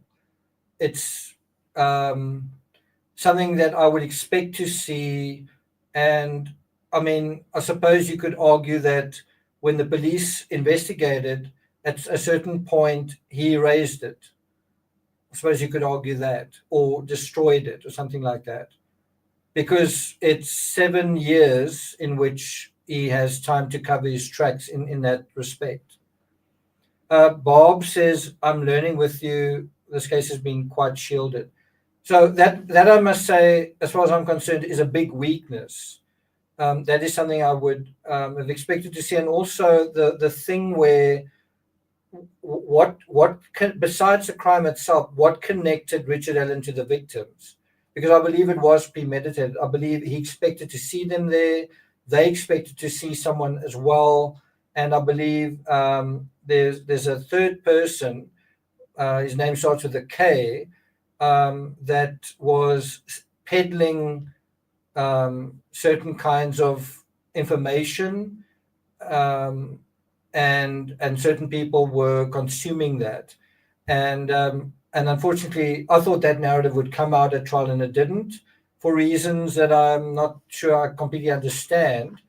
It's something that I would expect to see. And I mean, I suppose you could argue that when the police investigated, at a certain point, he erased it. I suppose you could argue that, or destroyed it, or something like that. Because it's 7 years in which he has time to cover his tracks in that respect. Bob says, I'm learning with you. This case has been quite shielded. So that I must say, as far as I'm concerned, is a big weakness. That is something I would have expected to see. And also the thing where besides the crime itself, what connected Richard Allen to the victims? Because I believe it was premeditated. I believe he expected to see them there. They expected to see someone as well. And I believe there's a third person, his name starts with a K, that was peddling certain kinds of information, and certain people were consuming that. And unfortunately, I thought that narrative would come out at trial, and it didn't, for reasons that I'm not sure I completely understand.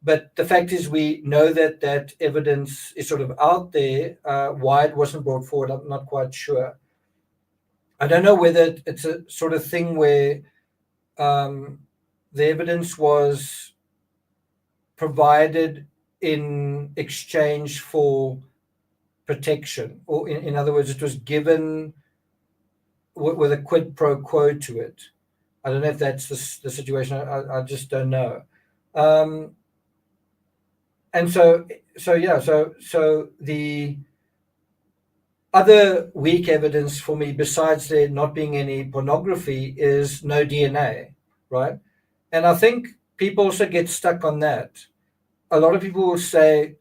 But the fact is, we know that evidence is sort of out there. Why it wasn't brought forward, I'm not quite sure. I don't know whether it's a sort of thing where the evidence was provided in exchange for protection, or in other words, it was given with a quid pro quo to it. I don't know if that's the situation. I just don't know. And so the other weak evidence for me, besides there not being any pornography, is no DNA, right? And I think people also get stuck on that. A lot of people will say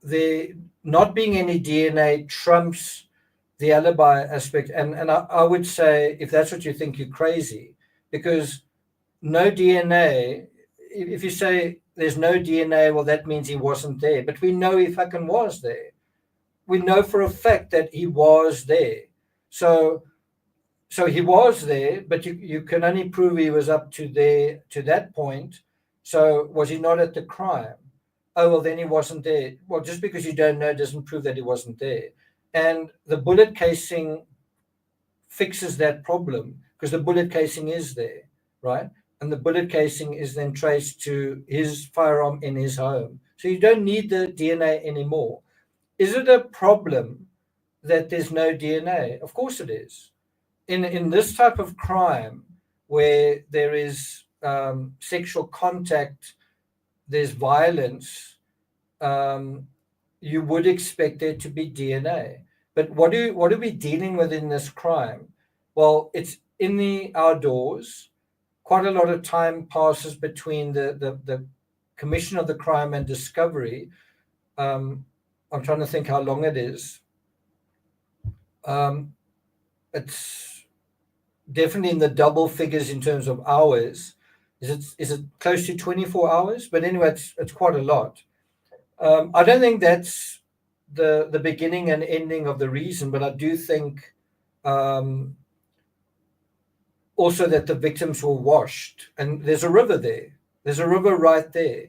there not being any DNA trumps the alibi aspect. And I would say, if that's what you think, you're crazy, because no DNA, if you say there's no DNA, well, that means he wasn't there. But we know he fucking was there. We know for a fact that he was there. So he was there, but you can only prove he was up to that point. So was he not at the crime? Oh, well, then he wasn't there. Well, just because you don't know doesn't prove that he wasn't there. And the bullet casing fixes that problem, because the bullet casing is there, right? And the bullet casing is then traced to his firearm in his home. So you don't need the DNA anymore. Is it a problem that there's no DNA? Of course it is. In this type of crime, where there is sexual contact, there's violence, you would expect there to be DNA. But what are we dealing with in this crime? Well, it's in the outdoors. Quite a lot of time passes between the commission of the crime and discovery. I'm trying to think how long it is. It's definitely in the double figures in terms of hours. Is it close to 24 hours? But anyway, it's quite a lot. I don't think that's the beginning and ending of the reason, but I do think also that the victims were washed, and there's a river there. There's a river right there.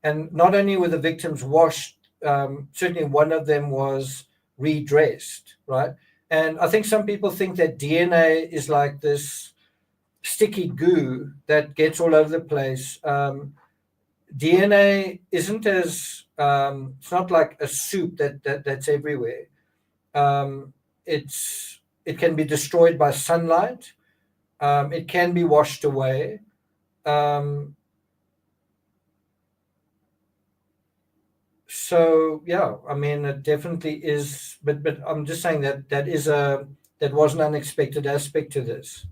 And not only were the victims washed, certainly one of them was redressed, right? And I think some people think that DNA is like this sticky goo that gets all over the place. DNA isn't as it's not like a soup that's everywhere. It can be destroyed by sunlight. It can be washed away. So yeah, I mean, it definitely is. But I'm just saying that was an unexpected aspect to this.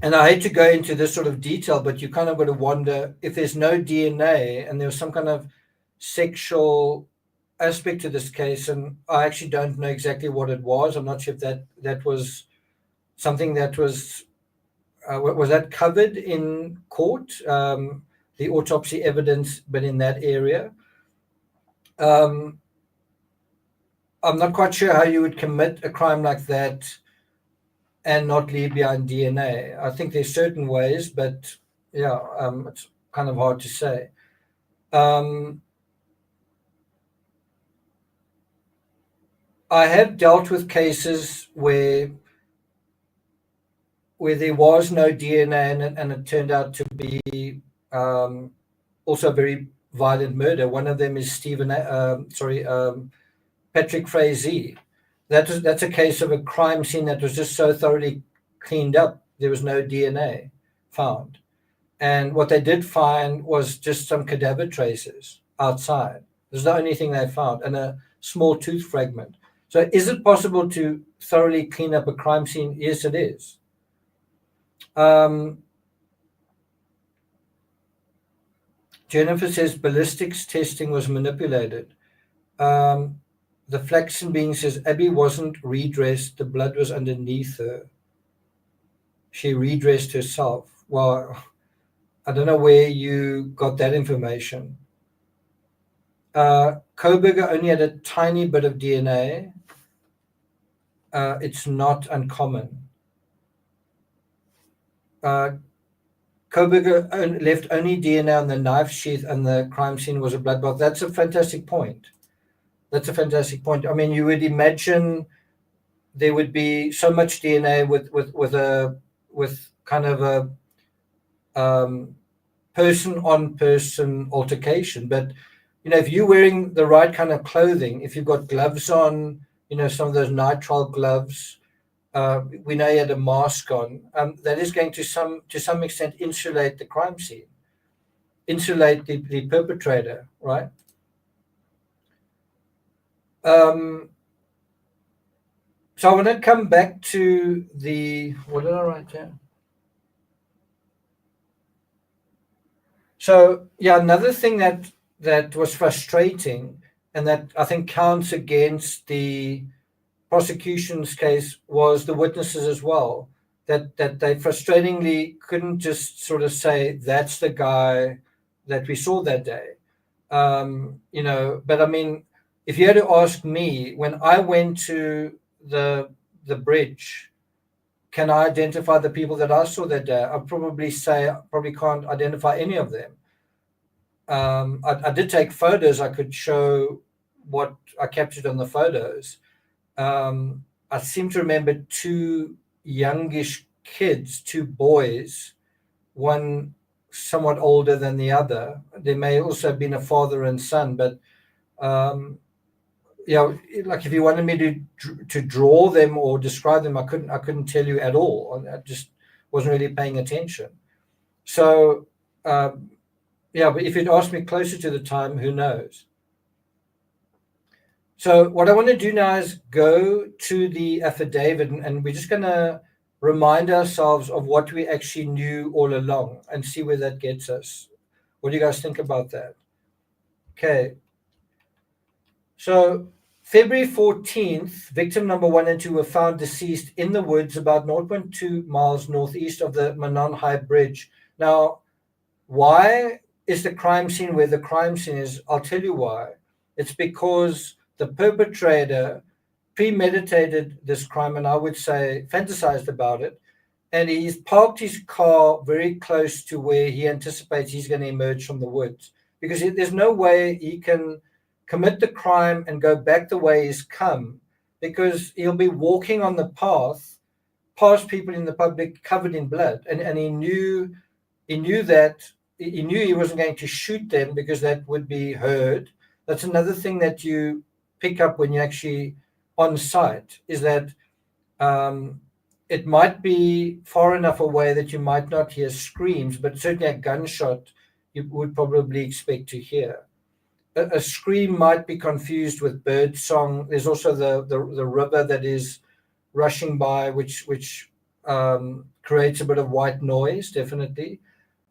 And I hate to go into this sort of detail, but you kind of got to wonder if there's no DNA and there was some kind of sexual aspect to this case. And I actually don't know exactly what it was. I'm not sure if that was something that was that covered in court, the autopsy evidence, but in that area. I'm not quite sure how you would commit a crime like that and not leave behind DNA. I think there's certain ways, but yeah, it's kind of hard to say. I have dealt with cases where there was no DNA and it turned out to be also a very violent murder. One of them is Patrick Frazee. That's a case of a crime scene that was just so thoroughly cleaned up, there was no DNA found. And what they did find was just some cadaver traces outside. This is the only thing they found, and a small tooth fragment. So is it possible to thoroughly clean up a crime scene? Yes, it is. Jennifer says ballistics testing was manipulated. The Flaxen Being says Abby wasn't redressed. The blood was underneath her. She redressed herself. Well, I don't know where you got that information. Koberger only had a tiny bit of DNA. It's not uncommon. Koberger left only DNA on the knife sheath and the crime scene was a bloodbath. That's a fantastic point. That's a fantastic point. I mean, you would imagine there would be so much DNA with kind of a person-on-person altercation. But you know, if you're wearing the right kind of clothing, if you've got gloves on, you know, some of those nitrile gloves, we know you had a mask on. That is going to some extent insulate the crime scene, insulate the perpetrator, right? So I want to come back to what did I write here? So yeah, another thing that was frustrating and that I think counts against the prosecution's case was the witnesses as well, that they frustratingly couldn't just sort of say that's the guy that we saw that day. You know, but I mean, if you had to ask me, when I went to the bridge, can I identify the people that I saw that day? I'd probably say I probably can't identify any of them. I did take photos. I could show what I captured on the photos. I seem to remember two youngish kids, two boys, one somewhat older than the other. There may also have been a father and son, but you know, like if you wanted me to draw them or describe them, I couldn't tell you at all. I just wasn't really paying attention. So yeah, but if you'd asked me closer to the time, who knows? So what I want to do now is go to the affidavit, and we're just going to remind ourselves of what we actually knew all along and see where that gets us. What do you guys think about that? Okay. So February 14th, victim number 1 and 2 were found deceased in the woods about 0.2 miles northeast of the Manon High Bridge. Now, why is the crime scene where the crime scene is? I'll tell you why. It's because the perpetrator premeditated this crime, and I would say fantasized about it, and he's parked his car very close to where he anticipates he's going to emerge from the woods, because there's no way he can commit the crime and go back the way he's come, because he'll be walking on the path past people in the public covered in blood, and he knew that he wasn't going to shoot them because that would be heard. That's another thing that you pick up when you're actually on site, is that it might be far enough away that you might not hear screams, but certainly a gunshot you would probably expect to hear. A scream might be confused with bird song. There's also the river that is rushing by, which creates a bit of white noise, definitely.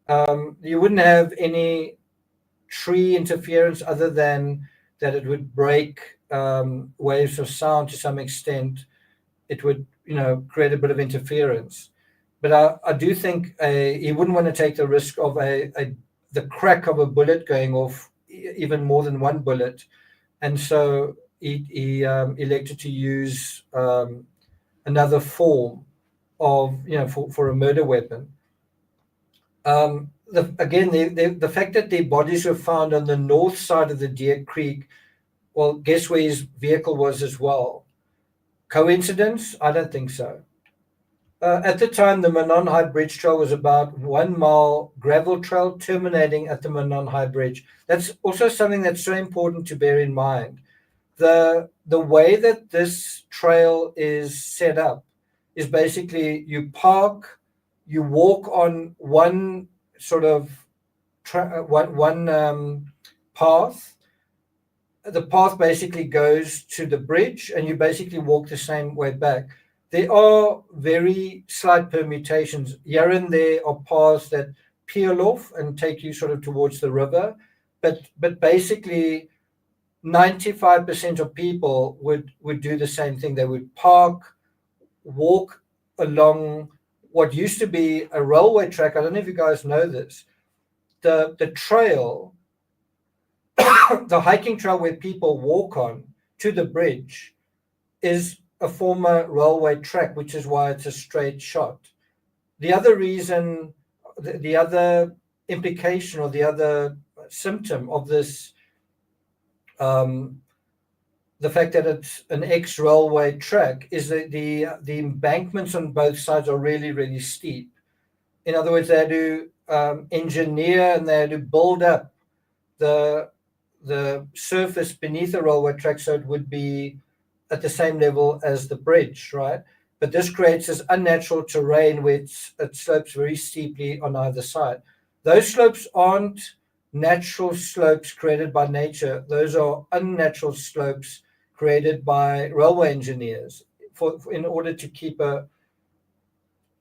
You wouldn't have any tree interference other than that it would break waves of sound to some extent. It would, create a bit of interference. But I do think he wouldn't want to take the risk of the crack of a bullet going off, even more than one bullet. And so he elected to use another form of, for a murder weapon. The fact that their bodies were found on the north side of the Deer Creek, well, guess where his vehicle was as well? Coincidence? I don't think so. At the time, the Menon High Bridge Trail was about 1 mile gravel trail terminating at the Menon High Bridge. That's also something that's so important to bear in mind. The way that this trail is set up is basically you park, you walk on one sort of path. The path basically goes to the bridge, and you basically walk the same way back. There are very slight permutations. Here and there are paths that peel off and take you sort of towards the river, but basically 95% of people would do the same thing. They would park, walk along what used to be a railway track. I don't know if you guys know this. The trail, the hiking trail where people walk on to the bridge, is a former railway track, which is why it's a straight shot. The other reason, the other implication or the other symptom of this, the fact that it's an ex-railway track, is that the embankments on both sides are really, really steep. In other words, they had to engineer and they had to build up the surface beneath the railway track so it would be at the same level as the bridge, right? But this creates this unnatural terrain where it slopes very steeply on either side. Those slopes aren't natural slopes created by nature. Those are unnatural slopes created by railway engineers in order to keep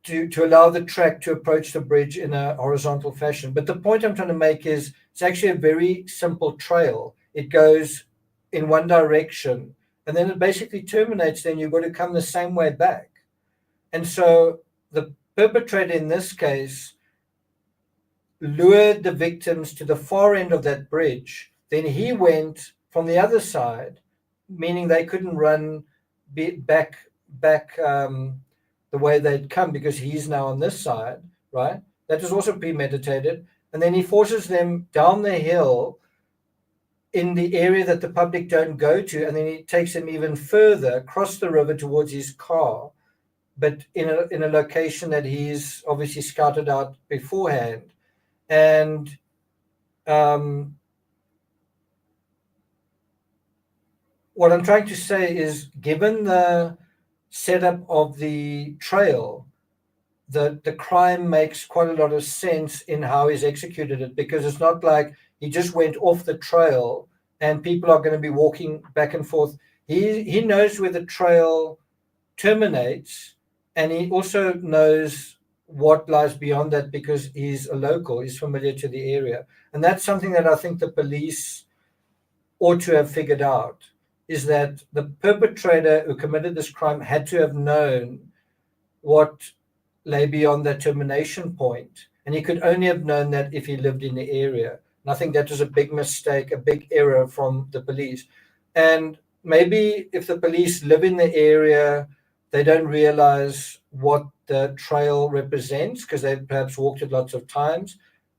to allow the track to approach the bridge in a horizontal fashion. But the point I'm trying to make is it's actually a very simple trail. It goes in one direction, and then it basically terminates. Then you've got to come the same way back. And so the perpetrator in this case lured the victims to the far end of that bridge. Then he went from the other side, meaning they couldn't run back the way they'd come because he's now on this side, right? That was also premeditated. And then he forces them down the hill in the area that the public don't go to, and then he takes them even further across the river towards his car, but in a location that he's obviously scouted out beforehand. And what I'm trying to say is, given the setup of the trail, the crime makes quite a lot of sense in how he's executed it, because it's not like he just went off the trail and people are going to be walking back and forth. He knows where the trail terminates, and he also knows what lies beyond that because he's a local, he's familiar to the area. And that's something that I think the police ought to have figured out, is that the perpetrator who committed this crime had to have known what lay beyond that termination point. And he could only have known that if he lived in the area. And I think that was a big mistake, a big error from the police. And maybe if the police live in the area they don't realize what the trail represents because they perhaps walked it lots of times.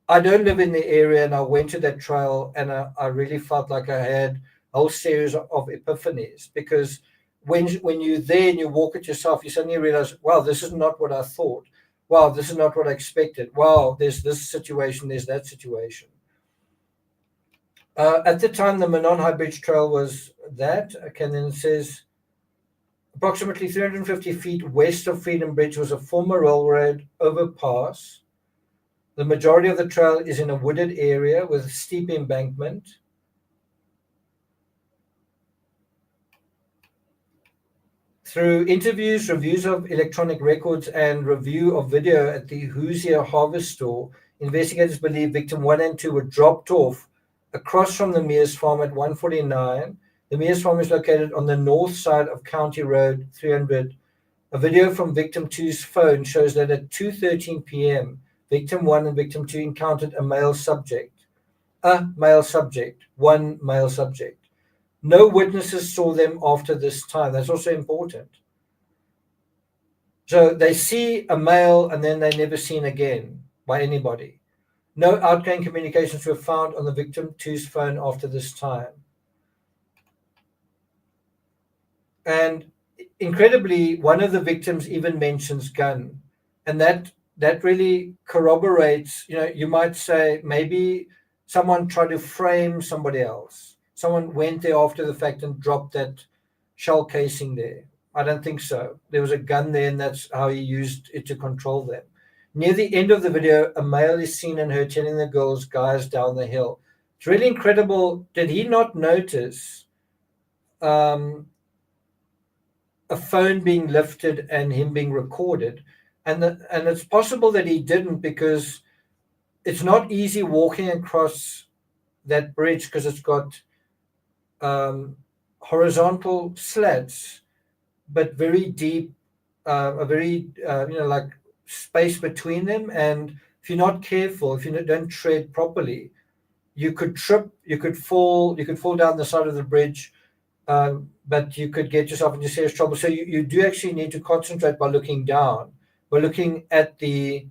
I don't live in the area, and I went to that trail, and I really felt like I had a whole series of epiphanies, because when you're there and you walk it yourself, you suddenly realize, wow, this is not what I thought. Wow, this is not what I expected. Wow, there's this situation, there's that situation. At the time, the Mccann High Bridge Trail was that. Okay, and then it says, approximately 350 feet west of Freedom Bridge was a former railroad overpass. The majority of the trail is in a wooded area with a steep embankment. Through interviews, reviews of electronic records, and review of video at the Hoosier Harvest Store, investigators believe victim 1 and 2 were dropped off across from the Mears Farm at 149. The Mears Farm is located on the north side of County Road 300. A video from victim 2's phone shows that at 2:13 p.m., victim 1 and victim 2 encountered one male subject. No witnesses saw them after this time. That's also important. So they see a male and then they're never seen again by anybody. No outgoing communications were found on the victim 2's phone after this time. And incredibly, one of the victims even mentions gun. And that really corroborates, you might say maybe someone tried to frame somebody else. Someone went there after the fact and dropped that shell casing there. I don't think so. There was a gun there, and that's how he used it to control them. Near the end of the video, a male is seen and heard telling the girls, guys down the hill. It's really incredible. Did he not notice a phone being lifted and him being recorded? And it's possible that he didn't, because it's not easy walking across that bridge, because it's got horizontal slats, but very deep, a very like space between them. And if you're not careful, if you don't tread properly, you could trip, you could fall down the side of the bridge, but you could get yourself into serious trouble. So you do actually need to concentrate by looking down, by looking at the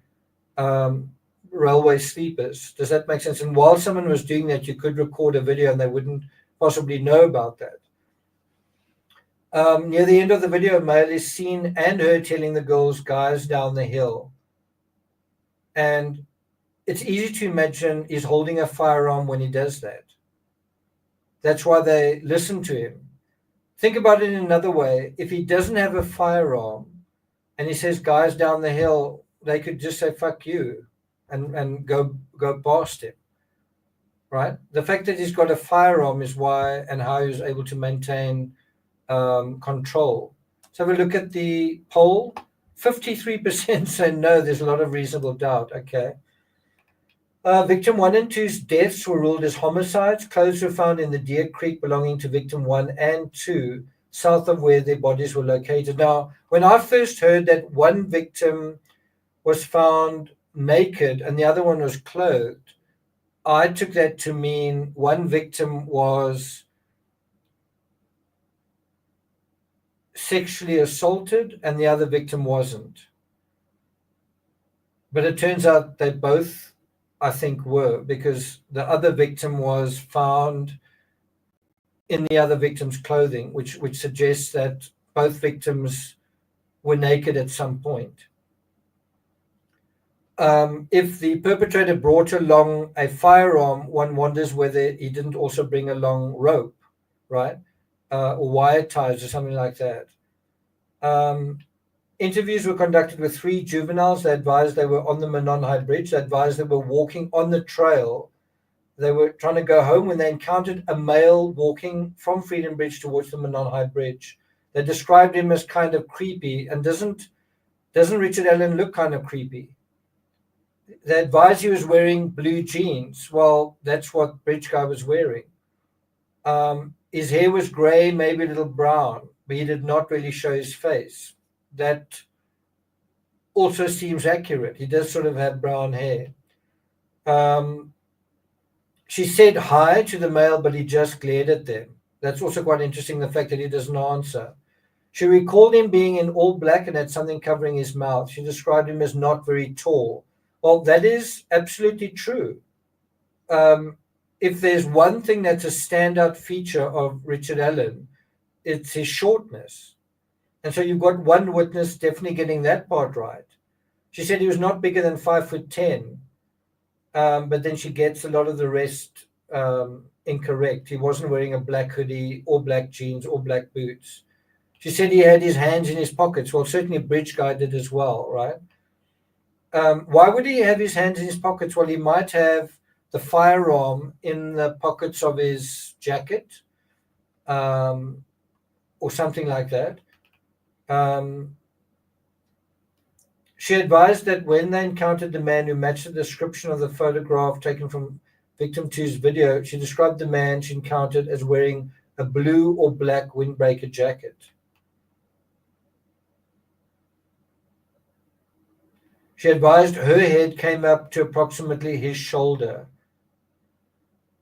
railway sleepers. Does that make sense? And while someone was doing that, you could record a video and they wouldn't possibly know about that. Near the end of the video, a male is seen and heard telling the girls, guys down the hill. And it's easy to imagine he's holding a firearm when he does that. That's why they listen to him. Think about it in another way. If he doesn't have a firearm and he says, guys down the hill, they could just say, fuck you, and go past him. Right? The fact that he's got a firearm is why and how he was able to maintain control. So have a look at the poll. 53% say no, there's a lot of reasonable doubt. Okay. Victim 1 and 2's deaths were ruled as homicides. Clothes were found in the Deer Creek belonging to victim 1 and 2, south of where their bodies were located. Now, when I first heard that one victim was found naked and the other one was clothed, I took that to mean one victim was sexually assaulted and the other victim wasn't. But it turns out they both, I think, were, because the other victim was found in the other victim's clothing, which suggests that both victims were naked at some point. If the perpetrator brought along a firearm, one wonders whether he didn't also bring along rope, right? Or wire ties or something like that. Interviews were conducted with 3 juveniles. They advised they were on the Mccann High Bridge. They advised they were walking on the trail. They were trying to go home when they encountered a male walking from Freedom Bridge towards the Mccann High Bridge. They described him as kind of creepy. And doesn't Richard Allen look kind of creepy? They advised he was wearing blue jeans. Well, that's what Bridge Guy was wearing. His hair was gray, maybe a little brown, but he did not really show his face. That also seems accurate. He does sort of have brown hair. She said hi to the male, but he just glared at them. That's also quite interesting, the fact that he doesn't answer. She recalled him being in all black and had something covering his mouth. She described him as not very tall. Well, that is absolutely true. If there's one thing that's a standout feature of Richard Allen, it's his shortness. And so you've got one witness definitely getting that part right. She said he was not bigger than 5'10", but then she gets a lot of the rest incorrect. He wasn't wearing a black hoodie or black jeans or black boots. She said he had his hands in his pockets. Well, certainly Bridge Guy did as well, right? Why would he have his hands in his pockets? Well, he might have the firearm in the pockets of his jacket or something like that. She advised that when they encountered the man who matched the description of the photograph taken from victim two's video, she described the man she encountered as wearing a blue or black windbreaker jacket. She advised her head came up to approximately his shoulder.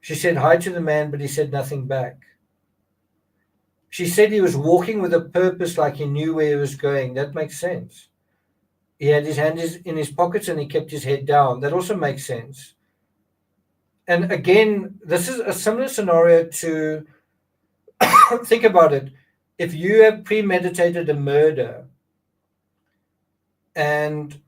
She said hi to the man, but he said nothing back. She said he was walking with a purpose, like he knew where he was going. That makes sense. He had his hands in his pockets and he kept his head down. That also makes sense. And again, this is a similar scenario to, think about it. If you have premeditated a murder and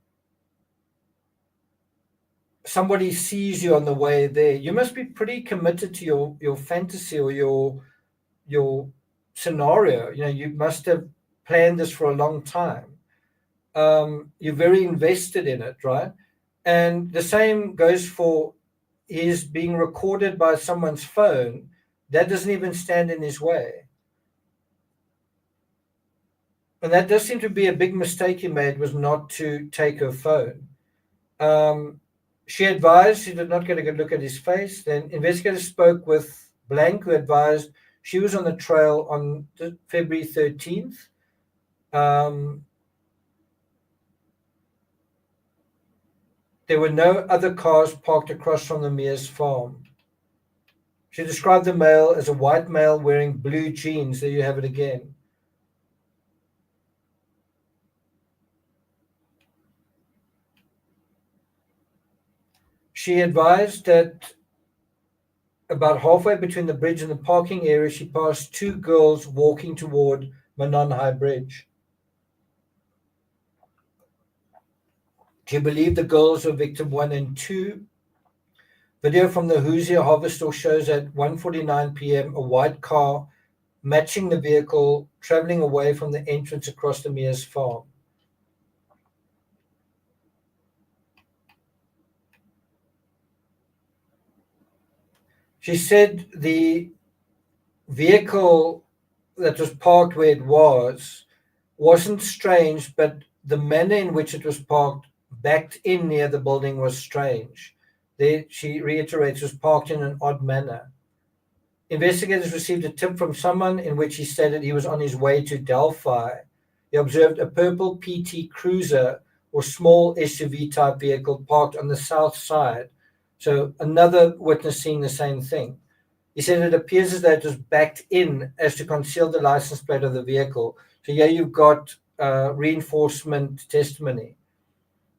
somebody sees you on the way there, you must be pretty committed to your fantasy or your scenario. You know, you must have planned this for a long time. You're very invested in it, right? And the same goes for his being recorded by someone's phone. That doesn't even stand in his way. And that does seem to be a big mistake he made, was not to take her phone. She advised she did not get a good look at his face. Then investigators spoke with Blank, who advised she was on the trail on February 13th. There were no other cars parked across from the Mears farm. She described the male as a white male wearing blue jeans. There you have it again. She advised that about halfway between the bridge and the parking area, she passed two girls walking toward Mccann High Bridge. She believed the girls were victim 1 and 2. Video from the Hoosier Harvest Store shows at 1:49 p.m. a white car matching the vehicle traveling away from the entrance across the Mears farm. She said the vehicle that was parked where it wasn't strange, but the manner in which it was parked backed in near the building was strange. There, she reiterates, was parked in an odd manner. Investigators received a tip from someone in which he stated he was on his way to Delphi. He observed a purple PT Cruiser or small SUV type vehicle parked on the south side. So another witness seeing the same thing. He said it appears as though it was backed in as to conceal the license plate of the vehicle. So here you've got reinforcement testimony.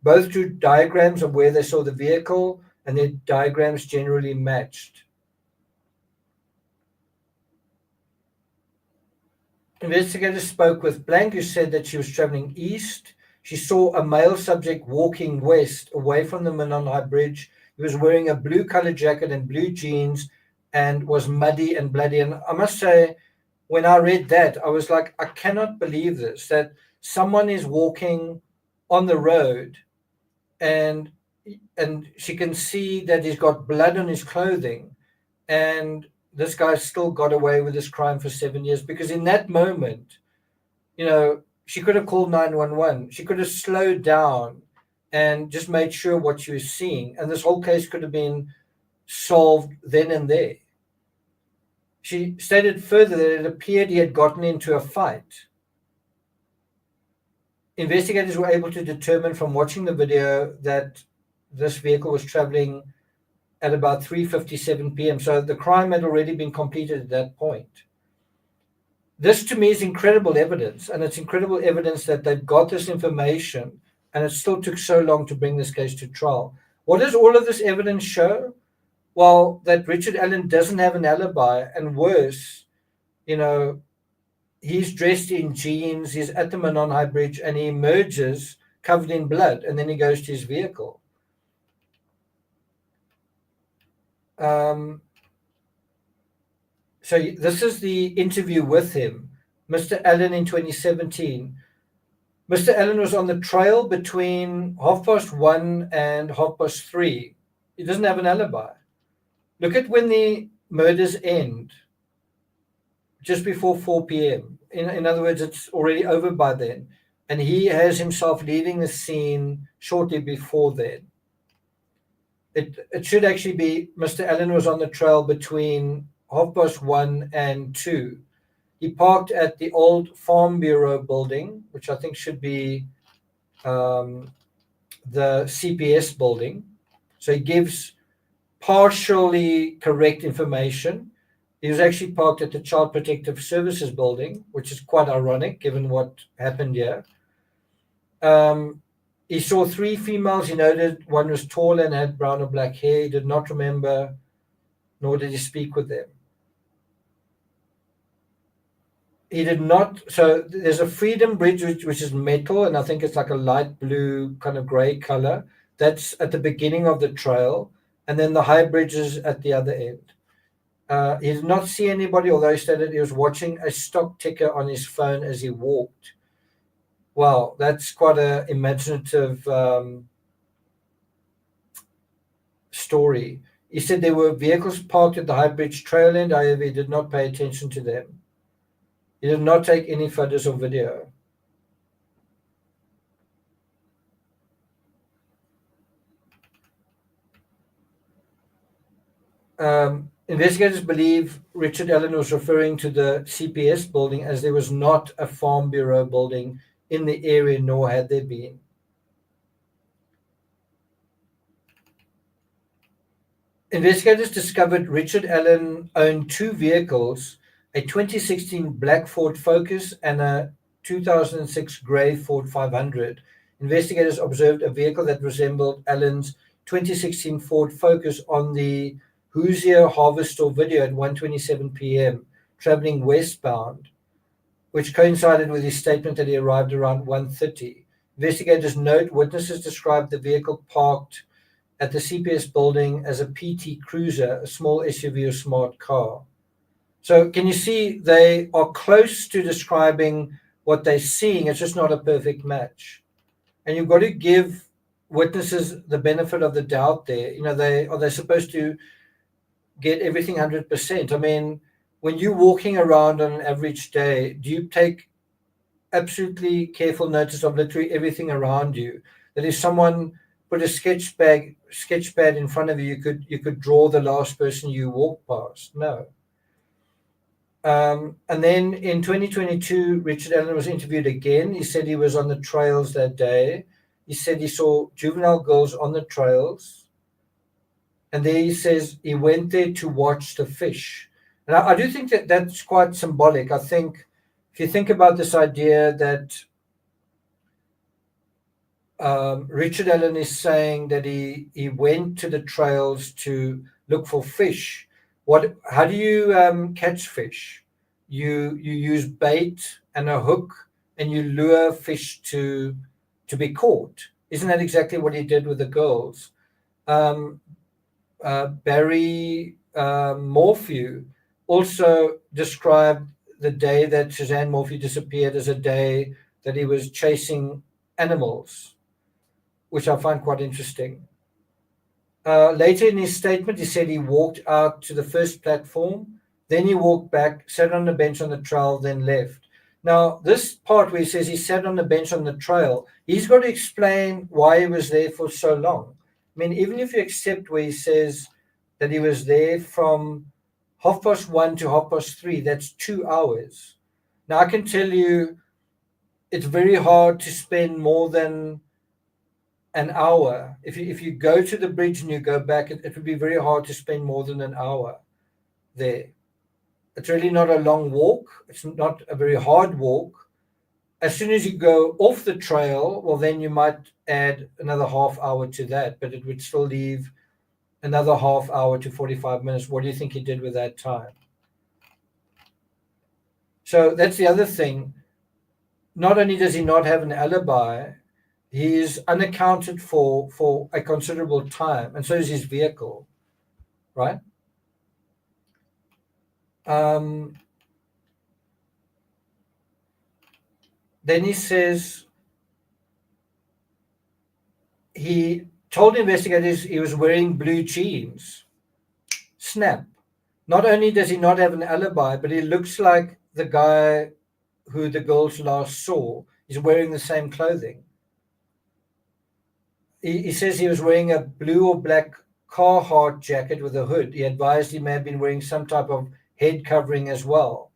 Both drew diagrams of where they saw the vehicle, and their diagrams generally matched. Investigators spoke with Blank, who said that she was traveling east. She saw a male subject walking west away from the Mccann High Bridge. He was wearing a blue colored jacket and blue jeans and was muddy and bloody. And I must say, when I read that, I was like, I cannot believe this, that someone is walking on the road and she can see that he's got blood on his clothing, and this guy still got away with this crime for 7 years. Because in that moment, you know, she could have called 911. She could have slowed down and just made sure what she was seeing, and this whole case could have been solved then and there. She stated further that it appeared he had gotten into a fight. Investigators were able to determine from watching the video that this vehicle was traveling at about 3:57 p.m. So the crime had already been completed at that point. This to me is incredible evidence, and it's incredible evidence that they've got this information, and it still took so long to bring this case to trial. What does all of this evidence show? Well, that Richard Allen doesn't have an alibi, and worse, he's dressed in jeans, he's at the Menon Bridge, and he emerges covered in blood, and then he goes to his vehicle. So this is the interview with him. Mr. Allen in 2017. Mr. Allen was on the trail between 1:30 and 3:30. He doesn't have an alibi. Look at when the murders end, just before 4 p.m. In other words, it's already over by then. And he has himself leaving the scene shortly before then. It should actually be Mr. Allen was on the trail between 1:30 and 2. He parked at the old Farm Bureau building, which I think should be the CPS building. So he gives partially correct information. He was actually parked at the Child Protective Services building, which is quite ironic given what happened here. He saw 3 females. He noted one was tall and had brown or black hair. He did not remember, nor did he speak with them. He did not. So there's a Freedom Bridge, which is metal, and I think it's like a light blue, kind of gray color. That's at the beginning of the trail. And then the high bridge is at the other end. He did not see anybody, although he stated he was watching a stock ticker on his phone as he walked. Wow, that's quite an imaginative story. He said there were vehicles parked at the High Bridge trail end, however, he did not pay attention to them. He did not take any photos or video. Investigators believe Richard Allen was referring to the CPS building, as there was not a Farm Bureau building in the area, nor had there been. Investigators discovered Richard Allen owned 2 vehicles, a 2016 black Ford Focus and a 2006 gray Ford 500. Investigators observed a vehicle that resembled Allen's 2016 Ford Focus on the Hoosier Harvester video at 1:27 p.m., traveling westbound, which coincided with his statement that he arrived around 1:30. Investigators note witnesses described the vehicle parked at the CPS building as a PT Cruiser, a small SUV or smart car. So can you see they are close to describing what they're seeing? It's just not a perfect match. And you've got to give witnesses the benefit of the doubt there. Are they supposed to get everything 100%? I mean, when you're walking around on an average day, do you take absolutely careful notice of literally everything around you? That if someone put a sketch pad in front of you, you could draw the last person you walk past? No. And then in 2022, Richard Allen was interviewed again. He said he was on the trails that day. He said he saw juvenile girls on the trails. And there he says he went there to watch the fish. And I do think that that's quite symbolic. I think if you think about this idea that Richard Allen is saying that he went to the trails to look for fish. How do you catch fish? You use bait and a hook, and you lure fish to be caught. Isn't that exactly what he did with the girls? Barry Morphew also described the day that Suzanne Morphew disappeared as a day that he was chasing animals, which I find quite interesting. Later in his statement, he said he walked out to the first platform, then he walked back, sat on the bench on the trail, then left. Now, this part where he says he sat on the bench on the trail, he's got to explain why he was there for so long. I mean, even if you accept where he says that he was there from 1:30 to 3:30, that's 2 hours. Now, I can tell you it's very hard to spend more than an hour. If you go to the bridge and you go back, it would be very hard to spend more than an hour there. It's really not a long walk. It's not a very hard walk. As soon as you go off the trail, well, then you might add another half hour to that, but it would still leave another half hour to 45 minutes. What do you think he did with that time? So that's the other thing. Not only does he not have an alibi, he is unaccounted for a considerable time, and so is his vehicle, right? Then he says he told investigators he was wearing blue jeans. Snap. Not only does he not have an alibi, but he looks like the guy who the girls last saw. He's wearing the same clothing. He says he was wearing a blue or black Carhartt jacket with a hood. He advised he may have been wearing some type of head covering as well.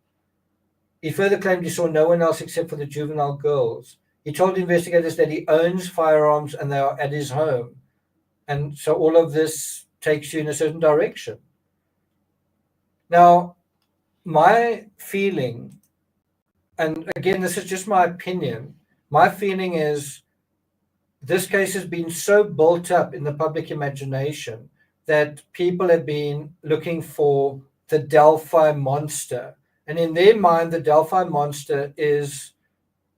He further claimed he saw no one else except for the juvenile girls. He told investigators that he owns firearms and they are at his home. And so all of this takes you in a certain direction. Now, my feeling, and again, this is just my opinion, my feeling is this case has been so built up in the public imagination that people have been looking for the DELPHI monster. And in their mind, the DELPHI monster is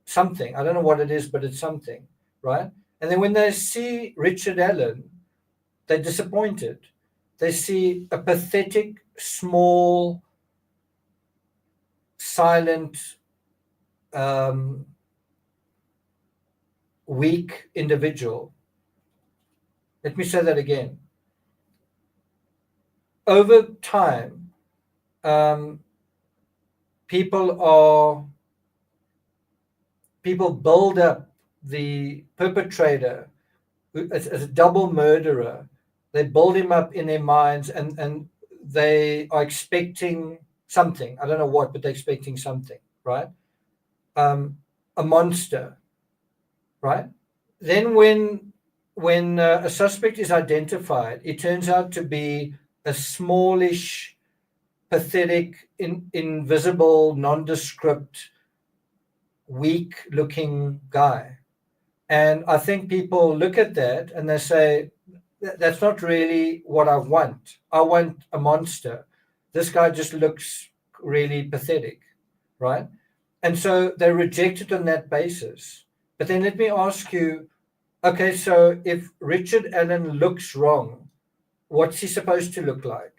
something. I don't know what it is, but it's something, right? And then when they see Richard Allen, they're disappointed. They see a pathetic, small, silent, weak individual. Let me say that again. Over time, people build up the perpetrator as a double murderer. They build him up in their minds, and they are expecting something. I don't know what, but they're expecting something, right? A monster, right? Then when a suspect is identified, it turns out to be a smallish, pathetic, invisible, nondescript, weak-looking guy. And I think people look at that and they say, that's not really what I want. I want a monster. This guy just looks really pathetic, right? And so they reject it on that basis. But then let me ask you, okay, so if Richard Allen looks wrong, what's he supposed to look like?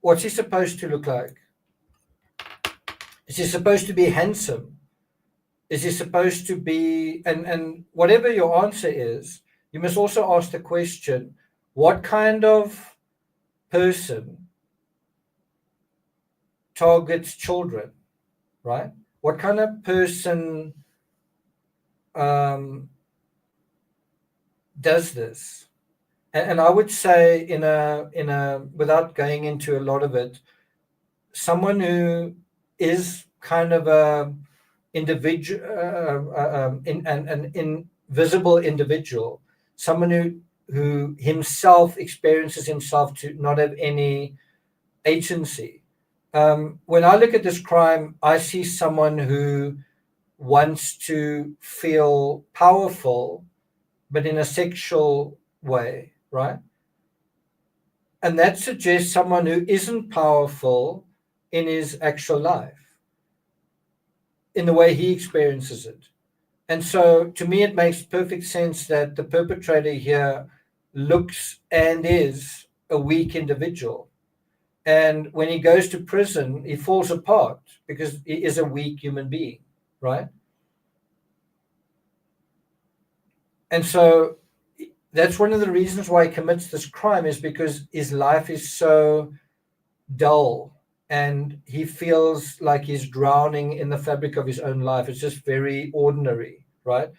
What's he supposed to look like? Is he supposed to be handsome? Is he supposed to be, and whatever your answer is, you must also ask the question, what kind of person targets children, right? What kind of person does this? And I would say in a without going into a lot of it, someone who is kind of a individual, an invisible individual, someone who himself experiences himself to not have any agency. When I look at this crime, I see someone who wants to feel powerful, but in a sexual way, right? And that suggests someone who isn't powerful in his actual life, in the way he experiences it. And so to me, it makes perfect sense that the perpetrator here looks and is a weak individual. And when he goes to prison, he falls apart because he is a weak human being, right? And so that's one of the reasons why he commits this crime, is because his life is so dull and he feels like he's drowning in the fabric of his own life. It's just very ordinary, right?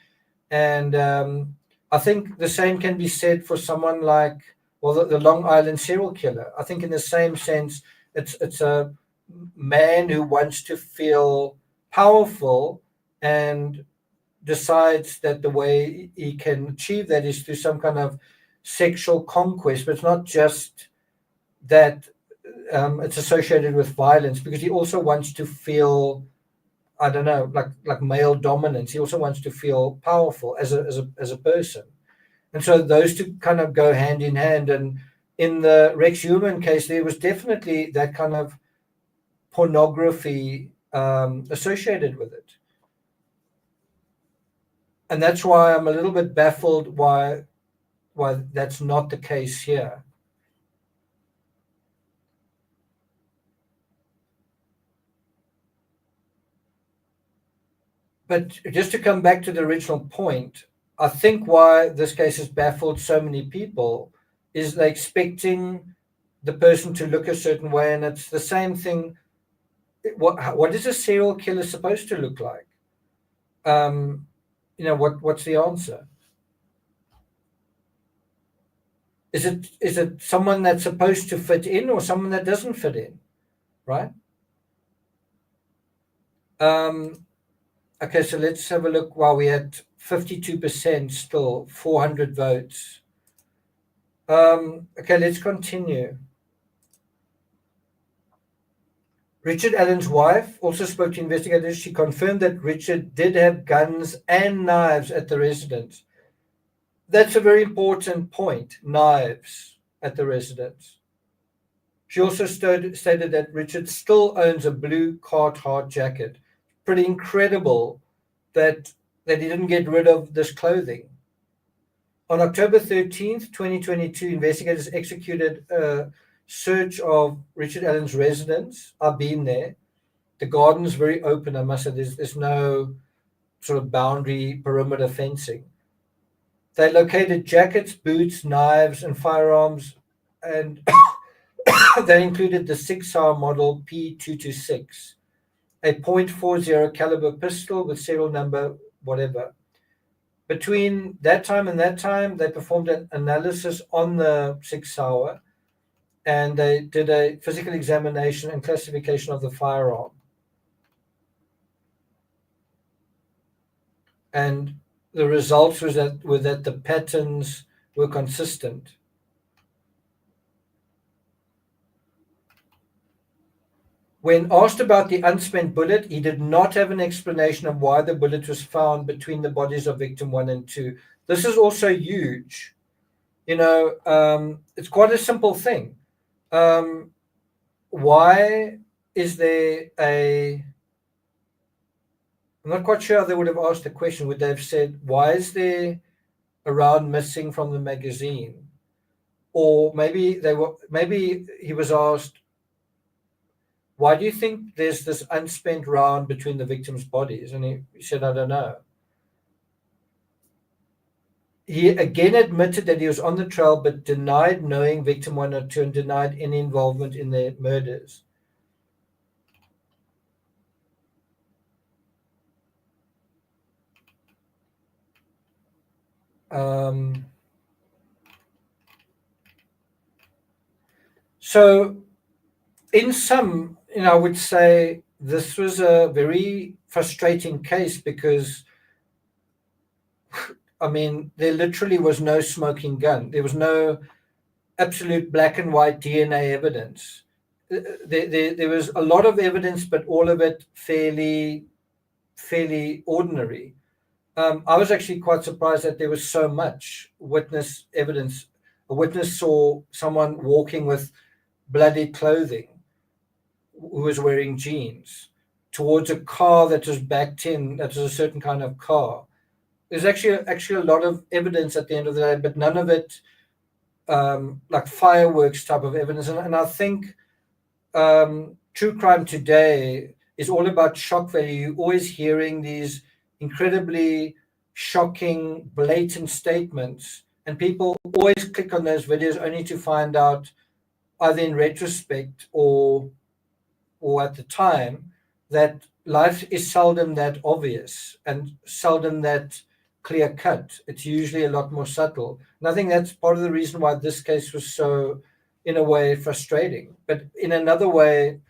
And I think the same can be said for someone like, well, the Long Island serial killer. I think in the same sense, it's a man who wants to feel powerful and decides that the way he can achieve that is through some kind of sexual conquest. But it's not just that it's associated with violence, because he also wants to feel, I don't know, like male dominance. He also wants to feel powerful as a person. And so those two kind of go hand in hand. And in the Rex Human case, there was definitely that kind of pornography associated with it. And that's why I'm a little bit baffled why that's not the case here. But just to come back to the original point, I think why this case has baffled so many people is they're expecting the person to look a certain way, and it's the same thing. What is a serial killer supposed to look like? What's the answer? Is it someone that's supposed to fit in, or someone that doesn't fit in, right? Okay, so let's have a look. While we had 52% still, 400 votes. Okay, let's continue. Richard Allen's wife also spoke to investigators. She confirmed that Richard did have guns and knives at the residence. That's a very important point, knives at the residence. She also stated that Richard still owns a blue Carhartt jacket. Pretty incredible that he didn't get rid of this clothing. On October 13th, 2022, investigators executed a search of Richard Allen's residence. I've been there. The garden's very open, I must say. There's no sort of boundary perimeter fencing. They located jackets, boots, knives, and firearms, and they included the 6-hour model P226, a .40 caliber pistol with serial number whatever. Between that time and that time, they performed an analysis on the 6-hour, and they did a physical examination and classification of the firearm. And the results were that the patterns were consistent. When asked about the unspent bullet, he did not have an explanation of why the bullet was found between the bodies of victim 1 and 2. This is also huge. It's quite a simple thing. Why is there I'm not quite sure how they would have asked the question. Would they have said, why is there a round missing from the magazine? Or maybe he was asked, why do you think there's this unspent round between the victim's bodies? And he said, I don't know. He again admitted that he was on the trail, but denied knowing victim 1 or 2 and denied any involvement in their murders. So in sum, I would say this was a very frustrating case because, there literally was no smoking gun. There was no absolute black and white DNA evidence. There was a lot of evidence, but all of it fairly ordinary. I was actually quite surprised that there was so much witness evidence. A witness saw someone walking with bloody clothing who was wearing jeans towards a car that was backed in, that was a certain kind of car. There's actually a lot of evidence at the end of the day, but none of it like fireworks type of evidence. And I think true crime today is all about shock value. You're always hearing these incredibly shocking, blatant statements, and people always click on those videos only to find out, either in retrospect or at the time, that life is seldom that obvious and seldom that clear cut. It's usually a lot more subtle. And I think that's part of the reason why this case was so, in a way, frustrating. But in another way,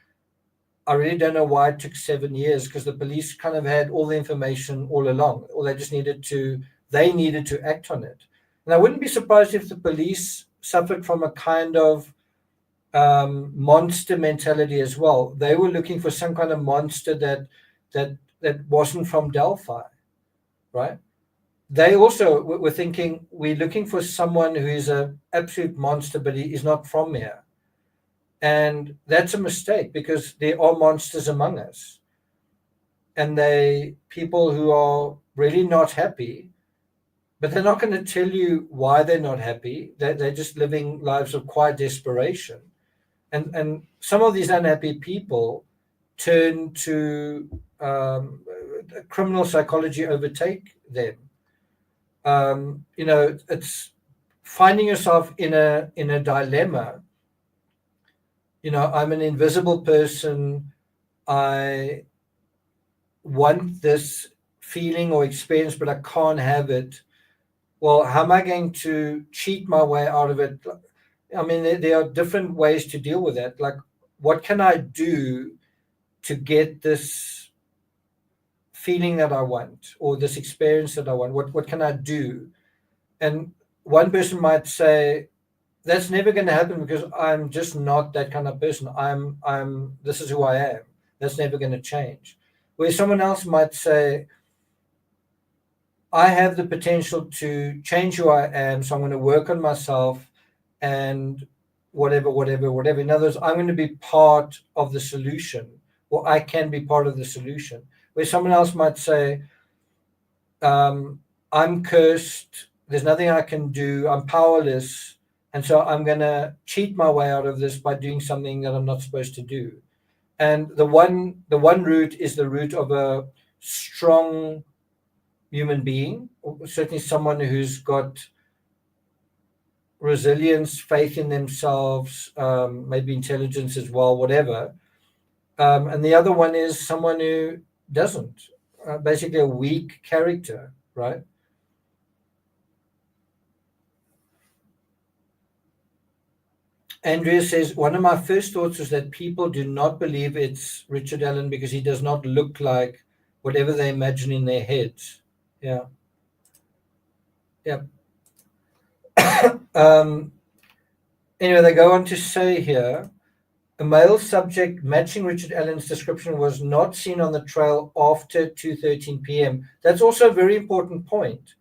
I really don't know why it took 7 years, because the police kind of had all the information all along, or they just needed to act on it. And I wouldn't be surprised if the police suffered from a kind of monster mentality as well. They were looking for some kind of monster that wasn't from Delphi, right? They also were thinking, we're looking for someone who is an absolute monster, but he is not from here. And that's a mistake, because there are monsters among us. And people who are really not happy, but they're not going to tell you why they're not happy. They're just living lives of quiet desperation. And some of these unhappy people turn to criminal psychology overtake them. It's finding yourself in a dilemma. I'm an invisible person. I want this feeling or experience, but I can't have it. Well, how am I going to cheat my way out of it? I mean, there are different ways to deal with that. Like, what can I do to get this feeling that I want, or this experience that I want? What can I do? And one person might say, that's never going to happen, because I'm just not that kind of person. This is who I am. That's never going to change. Where someone else might say, I have the potential to change who I am, so I'm going to work on myself and whatever. In other words, I'm going to be part of the solution, or I can be part of the solution. Where someone else might say, I'm cursed, there's nothing I can do, I'm powerless, and so I'm going to cheat my way out of this by doing something that I'm not supposed to do. And the one route is the route of a strong human being, or certainly someone who's got resilience, faith in themselves, maybe intelligence as well, whatever. And the other one is someone who doesn't, basically a weak character, right? Andrea says, one of my first thoughts was that people do not believe it's Richard Allen because he does not look like whatever they imagine in their heads. Yeah. Anyway, they go on to say here, a male subject matching Richard Allen's description was not seen on the trail after 2:13 p.m. That's also a very important point.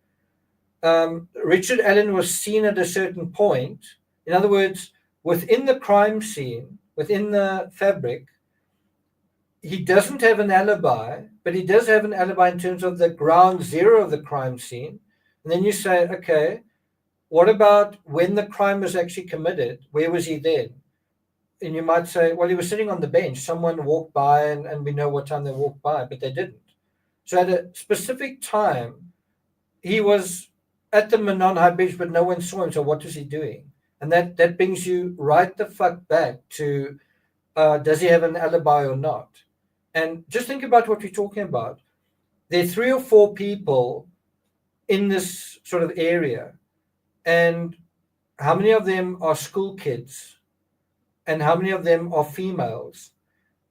Richard Allen was seen at a certain point. In other words, within the crime scene, within the fabric, he doesn't have an alibi, but he does have an alibi in terms of the ground zero of the crime scene. And then you say, okay, what about when the crime was actually committed? Where was he then? And you might say, well, he was sitting on the bench. Someone walked by, and we know what time they walked by, but they didn't. So at a specific time, he was at the Mccann High Bridge, but no one saw him. So what was he doing? And that brings you right the fuck back to, does he have an alibi or not? And just think about what we're talking about. There are 3 or 4 people in this sort of area, and how many of them are school kids? And how many of them are females?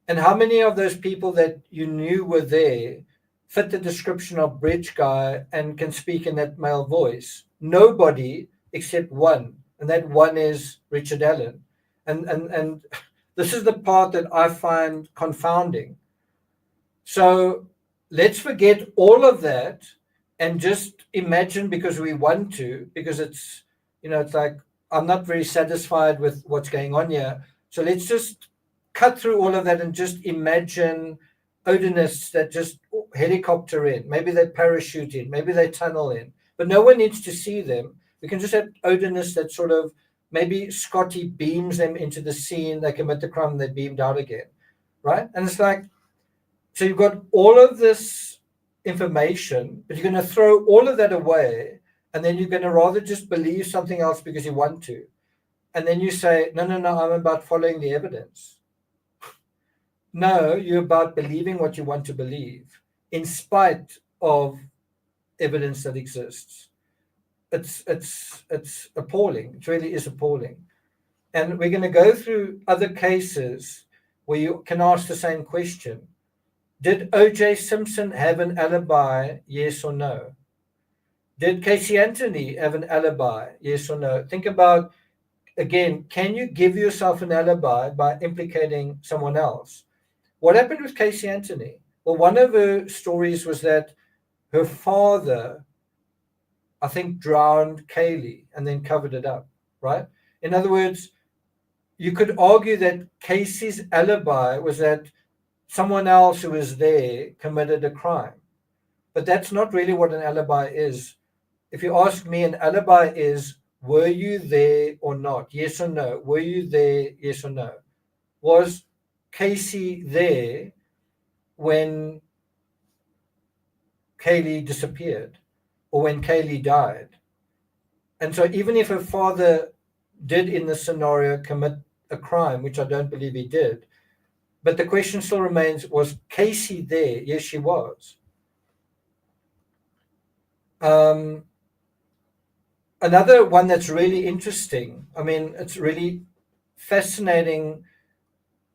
And how many of those people that you knew were there fit the description of bridge guy and can speak in that male voice? Nobody except one. And that one is Richard Allen. And this is the part that I find confounding. So let's forget all of that and just imagine, because we want to, because it's, it's like, I'm not very satisfied with what's going on here. So let's just cut through all of that and just imagine Odinists that just helicopter in. Maybe they parachute in. Maybe they tunnel in. But no one needs to see them. We can just have Odinists that sort of, maybe Scotty beams them into the scene. They commit the crime and they're beamed out again. Right? And it's like, so you've got all of this information, but you're going to throw all of that away. And then you're going to rather just believe something else because you want to. And then you say, no, I'm about following the evidence. No, you're about believing what you want to believe in spite of evidence that exists. It's appalling. It really is appalling. And we're going to go through other cases where you can ask the same question. Did O.J. Simpson have an alibi, yes or no? Did Casey Anthony have an alibi? Yes or no? Think about again, can you give yourself an alibi by implicating someone else? What happened with Casey Anthony? Well, one of her stories was that her father, I think, drowned Kaylee and then covered it up, right? In other words, you could argue that Casey's alibi was that someone else who was there committed a crime. But that's not really what an alibi is. If you ask me, an alibi is, were you there or not? Yes or no? Were you there? Yes or no? Was Casey there when Kaylee disappeared or when Kaylee died? And so even if her father did in this scenario commit a crime, which I don't believe he did, but the question still remains, was Casey there? Yes, she was. Another one that's really interesting, I mean, it's really fascinating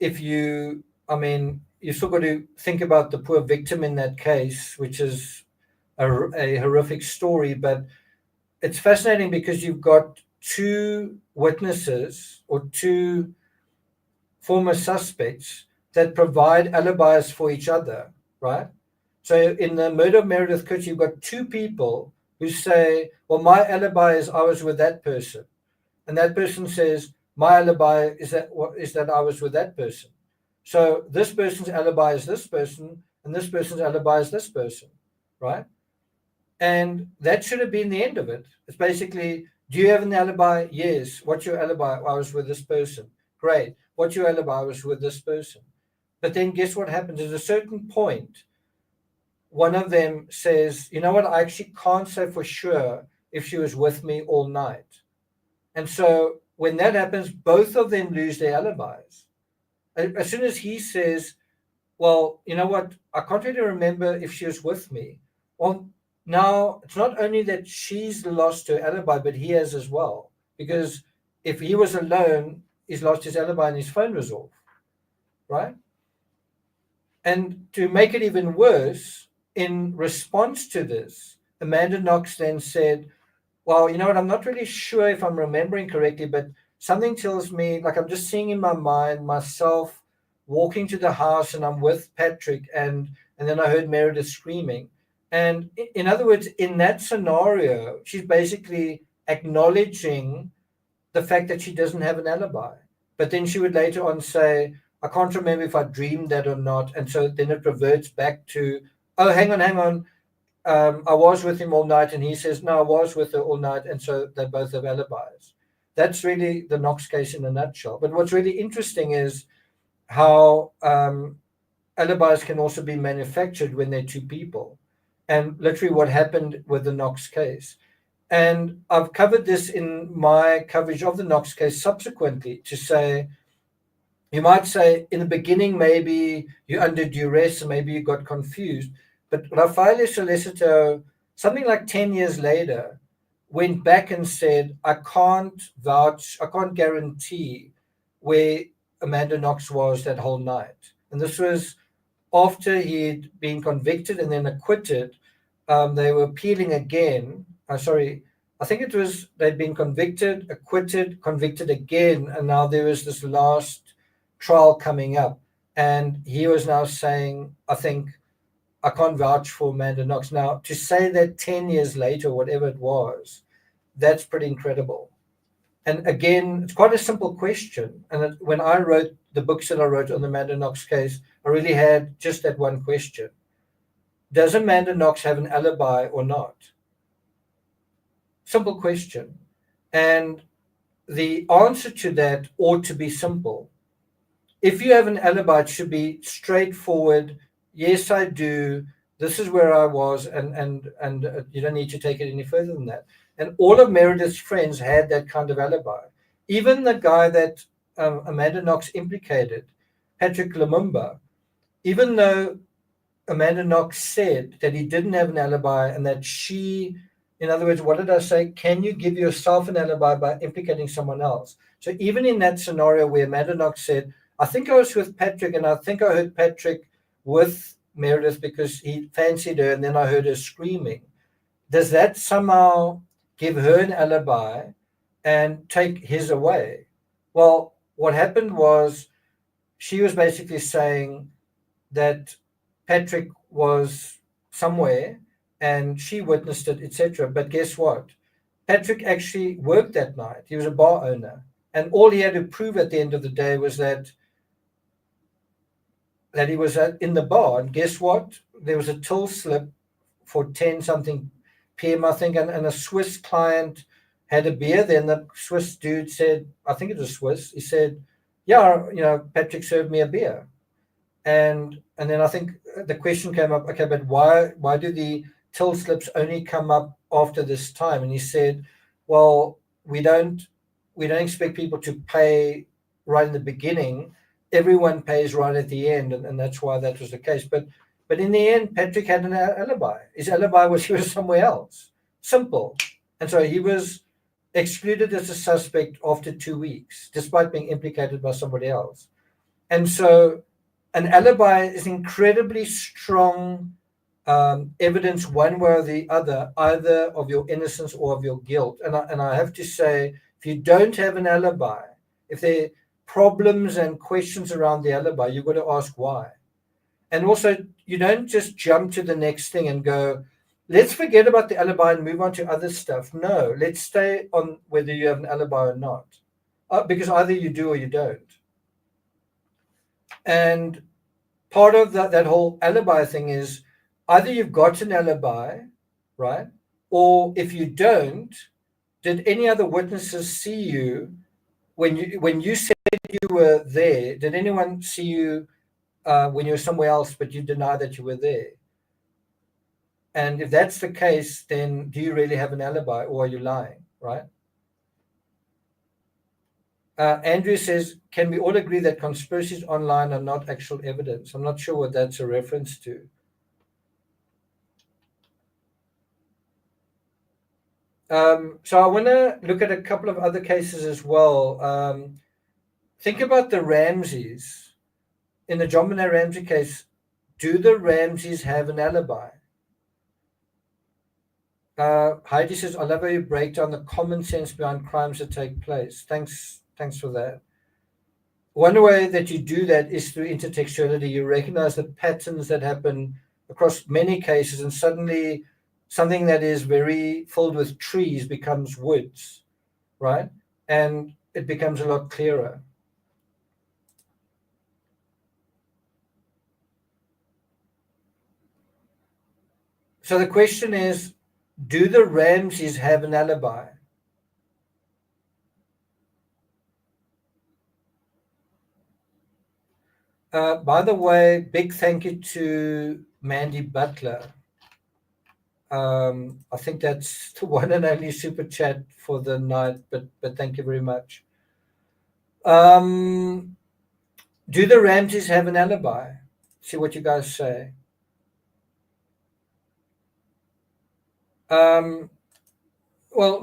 if you, I mean, you still got to think about the poor victim in that case, which is a horrific story, but it's fascinating because you've got two witnesses or two former suspects that provide alibis for each other, right? So in the murder of Meredith Kercher, you've got two people who say, well, my alibi is I was with that person. And that person says, my alibi is that I was with that person. So this person's alibi is this person, and this person's alibi is this person, right? And that should have been the end of it. It's basically, do you have an alibi? Yes. What's your alibi? I was with this person. Great. What's your alibi? I was with this person. But then guess what happens? At a certain point, one of them says, you know what, I actually can't say for sure if she was with me all night. And so when that happens, both of them lose their alibis. As soon as he says, well, you know what, I can't really remember if she was with me. Well, now it's not only that she's lost her alibi, but he has as well. Because if he was alone, he's lost his alibi and his phone was off, right? And to make it even worse, in response to this, Amanda Knox then said, well, you know what, I'm not really sure if I'm remembering correctly, but something tells me, like I'm just seeing in my mind myself walking to the house and I'm with Patrick and then I heard Meredith screaming. And in other words, in that scenario, she's basically acknowledging the fact that she doesn't have an alibi. But then she would later on say, I can't remember if I dreamed that or not. And so then it reverts back to, oh, hang on. I was with him all night. And he says, no, I was with her all night. And so they both have alibis. That's really the Knox case in a nutshell. But what's really interesting is how alibis can also be manufactured when they're two people. And literally what happened with the Knox case. And I've covered this in my coverage of the Knox case subsequently to say, you might say in the beginning, maybe you're under duress and maybe you got confused. But Raffaele Sollecito, something like 10 years later, went back and said, I can't guarantee where Amanda Knox was that whole night. And this was after he'd been convicted and then acquitted. They were appealing again. I think it was they'd been convicted, acquitted, convicted again. And now there was this last trial coming up. And he was now saying, I think I can't vouch for Amanda Knox. Now, to say that 10 years later, whatever it was, that's pretty incredible. And again, it's quite a simple question. And when I wrote the books that I wrote on the Amanda Knox case, I really had just that one question. Does Amanda Knox have an alibi or not? Simple question. And the answer to that ought to be simple. If you have an alibi, it should be straightforward. Yes, I do. This is where I was, and you don't need to take it any further than that. And all of Meredith's friends had that kind of alibi. Even the guy that Amanda Knox implicated, Patrick Lumumba, even though Amanda Knox said that he didn't have an alibi and that she, in other words, what did I say? Can you give yourself an alibi by implicating someone else? So even in that scenario where Amanda Knox said, I think I was with Patrick and I think I heard Patrick with Meredith because he fancied her and then I heard her screaming. Does that somehow give her an alibi and take his away. Well, what happened was she was basically saying that Patrick was somewhere and she witnessed it, etc. But guess what? Patrick actually worked that night. He was a bar owner. And all he had to prove at the end of the day was that he was in the bar. And guess what? There was a till slip for 10 something p.m., I think, and a Swiss client had a beer. Then the Swiss dude said, I think it was Swiss, he said, yeah, Patrick served me a beer. And then I think the question came up, okay, but why do the till slips only come up after this time? And he said, well, we don't expect people to pay right in the beginning. Everyone pays right at the end, and that's why that was the case. But in the end, Patrick had an alibi. His alibi was he was somewhere else. Simple. And so he was excluded as a suspect after 2 weeks, despite being implicated by somebody else. And so an alibi is incredibly strong evidence one way or the other, either of your innocence or of your guilt. And I have to say, if you don't have an alibi, if there are problems and questions around the alibi, you've got to ask why. And also, you don't just jump to the next thing and go, let's forget about the alibi and move on to other stuff. No, let's stay on whether you have an alibi or not, because either you do or you don't. And part of that whole alibi thing is either you've got an alibi, right? Or if you don't, did any other witnesses see you when you said you were there? Did anyone see you when you were somewhere else, but you deny that you were there? And if that's the case, then do you really have an alibi, or are you lying, right? Andrew says, can we all agree that conspiracies online are not actual evidence? I'm not sure what that's a reference to. So I want to look at a couple of other cases as well. Think about the Ramseys. In the John Benet Ramsey case, do the Ramseys have an alibi? Heidi says, I love how you break down the common sense behind crimes that take place. Thanks for that. One way that you do that is through intertextuality. You recognize the patterns that happen across many cases, and suddenly something that is very filled with trees becomes woods, right? And it becomes a lot clearer. So the question is, do the Ramseys have an alibi? By the way, big thank you to Mandy Butler. I think that's the one and only super chat for the night, but thank you very much. Do the Ramseys have an alibi? See what you guys say. Well,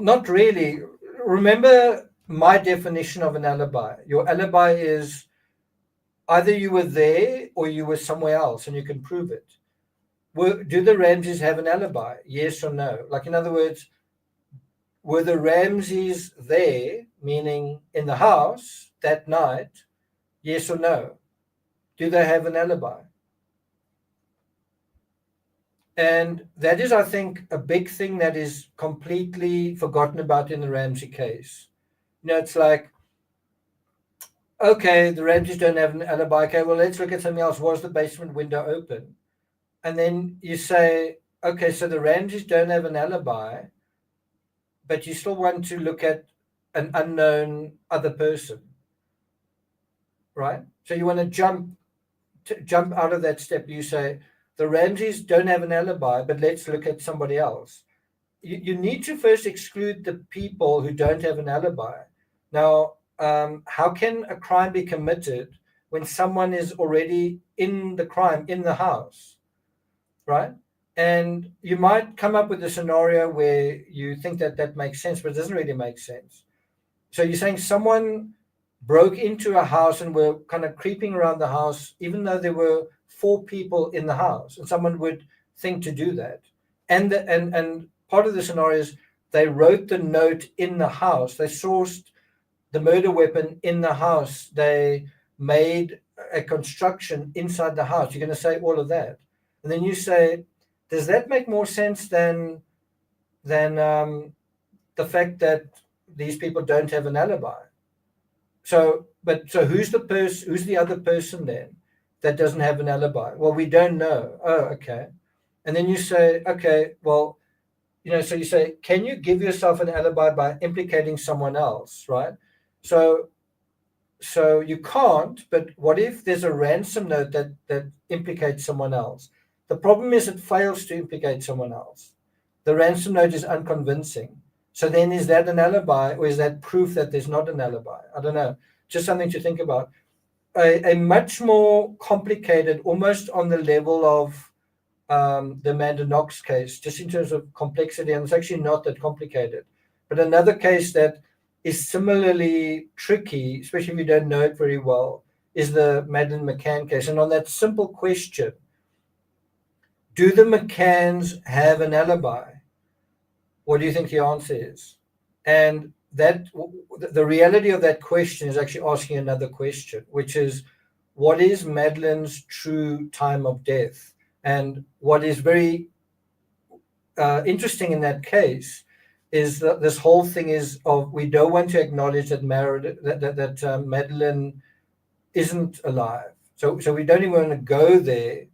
not really. Remember my definition of an alibi. Your alibi is either you were there or you were somewhere else, and you can prove it. Do the Ramseys have an alibi? Yes or no? Like, in other words, were the Ramseys there, meaning in the house that night? Yes or no? Do they have an alibi? And that is, I think, a big thing that is completely forgotten about in the Ramsey case. It's like, okay, the Ramseys don't have an alibi. Okay, well, let's look at something else. Was the basement window open? And then you say, okay, so the Ramseys don't have an alibi, but you still want to look at an unknown other person, right? So you want to jump out of that step. You say, the Ramseys don't have an alibi, but let's look at somebody else. You need to first exclude the people who don't have an alibi. Now, how can a crime be committed when someone is already in the crime, in the house, right? And you might come up with a scenario where you think that makes sense, but it doesn't really make sense. So you're saying someone broke into a house and were kind of creeping around the house, even though there were 4 people in the house, and someone would think to do that. And part of the scenario is they wrote the note in the house. They sourced the murder weapon in the house. They made a construction inside the house. You're going to say all of that. And then you say, does that make more sense than the fact that these people don't have an alibi? So who's the other person then that doesn't have an alibi? Well, we don't know. Oh, okay. And then you say, okay, well, so you say, can you give yourself an alibi by implicating someone else, right? So you can't, but what if there's a ransom note that implicates someone else? The problem is it fails to implicate someone else. The ransom note is unconvincing. So then is that an alibi, or is that proof that there's not an alibi? I don't know. Just something to think about. A much more complicated, almost on the level of the Amanda Knox case, just in terms of complexity, and it's actually not that complicated. But another case that is similarly tricky, especially if you don't know it very well, is the Madeleine McCann case. And on that simple question, do the McCanns have an alibi? What do you think the answer is? And that the reality of that question is actually asking another question, which is, what is Madeleine's true time of death? And what is very interesting in that case is that this whole thing is of, we don't want to acknowledge that Madeleine isn't alive. So we don't even want to go there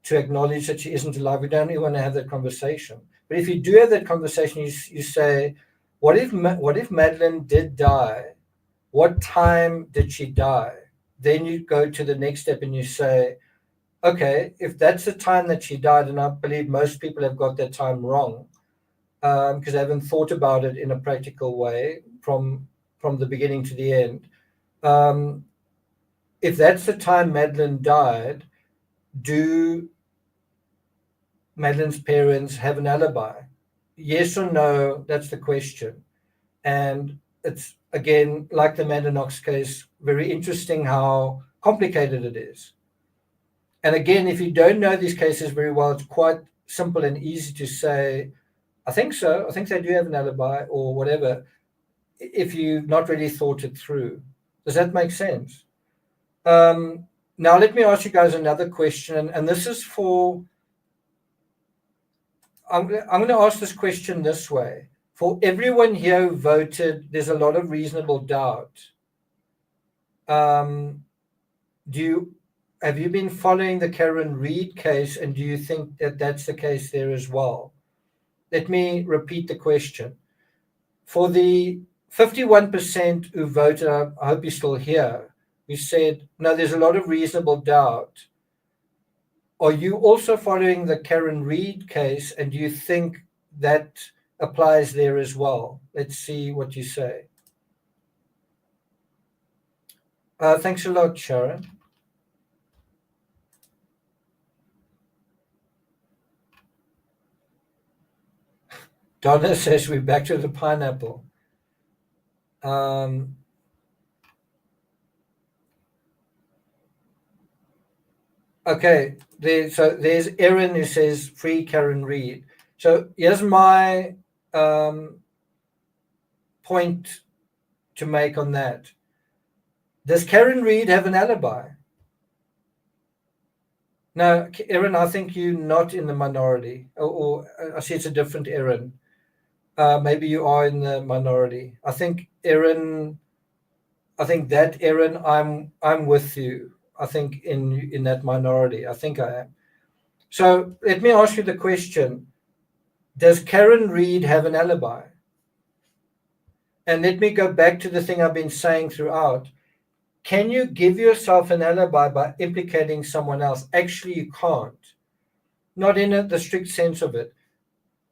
to acknowledge that she isn't alive. We don't even want to have that conversation. But if you do have that conversation, you say, what if Madeleine did die? What time did she die? Then you go to the next step and you say, okay, if that's the time that she died, and I believe most people have got that time wrong, because they haven't thought about it in a practical way from the beginning to the end. If that's the time Madeleine died, do Madeleine's parents have an alibi? Yes or no, that's the question. And it's, again, like the Amanda Knox case, very interesting how complicated it is. And again, if you don't know these cases very well, it's quite simple and easy to say, I think so. I think they do have an alibi or whatever, if you've not really thought it through. Does that make sense? Now, let me ask you guys another question. And this is for, I'm going to ask this question this way. For everyone here who voted, there's a lot of reasonable doubt. Have you been following the Karen Reed case, and do you think that that's the case there as well? Let me repeat the question. For the 51% who voted, I hope you're still here, who said, no, there's a lot of reasonable doubt. Are you also following the Karen Reed case, and do you think that applies there as well? Let's see what you say. Thanks a lot, Sharon. Donna says we're back to the pineapple. Okay, so there's Erin who says free Karen Reed. So here's my point to make on that. Does Karen Reed have an alibi? No, Erin, I think you're not in the minority. Or I see it's a different Erin. Maybe you are in the minority. I think Erin, I'm with you. I think in that minority. I think I am. So let me ask you the question. Does Karen Reed have an alibi? And let me go back to the thing I've been saying throughout. Can you give yourself an alibi by implicating someone else? Actually, you can't. Not in the strict sense of it.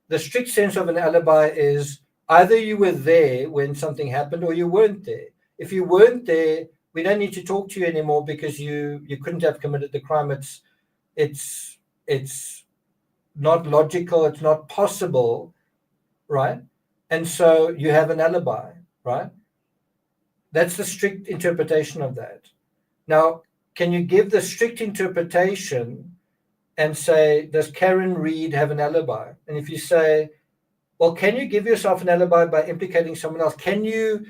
The strict sense of an alibi is either you were there when something happened or you weren't there. If you weren't there, we don't need to talk to you anymore because you couldn't have committed the crime. It's not logical. It's not possible, right? And so you have an alibi, right? That's the strict interpretation of that. Now, can you give the strict interpretation and say, does Karen Reed have an alibi? And if you say, well, can you give yourself an alibi by implicating someone else? Can you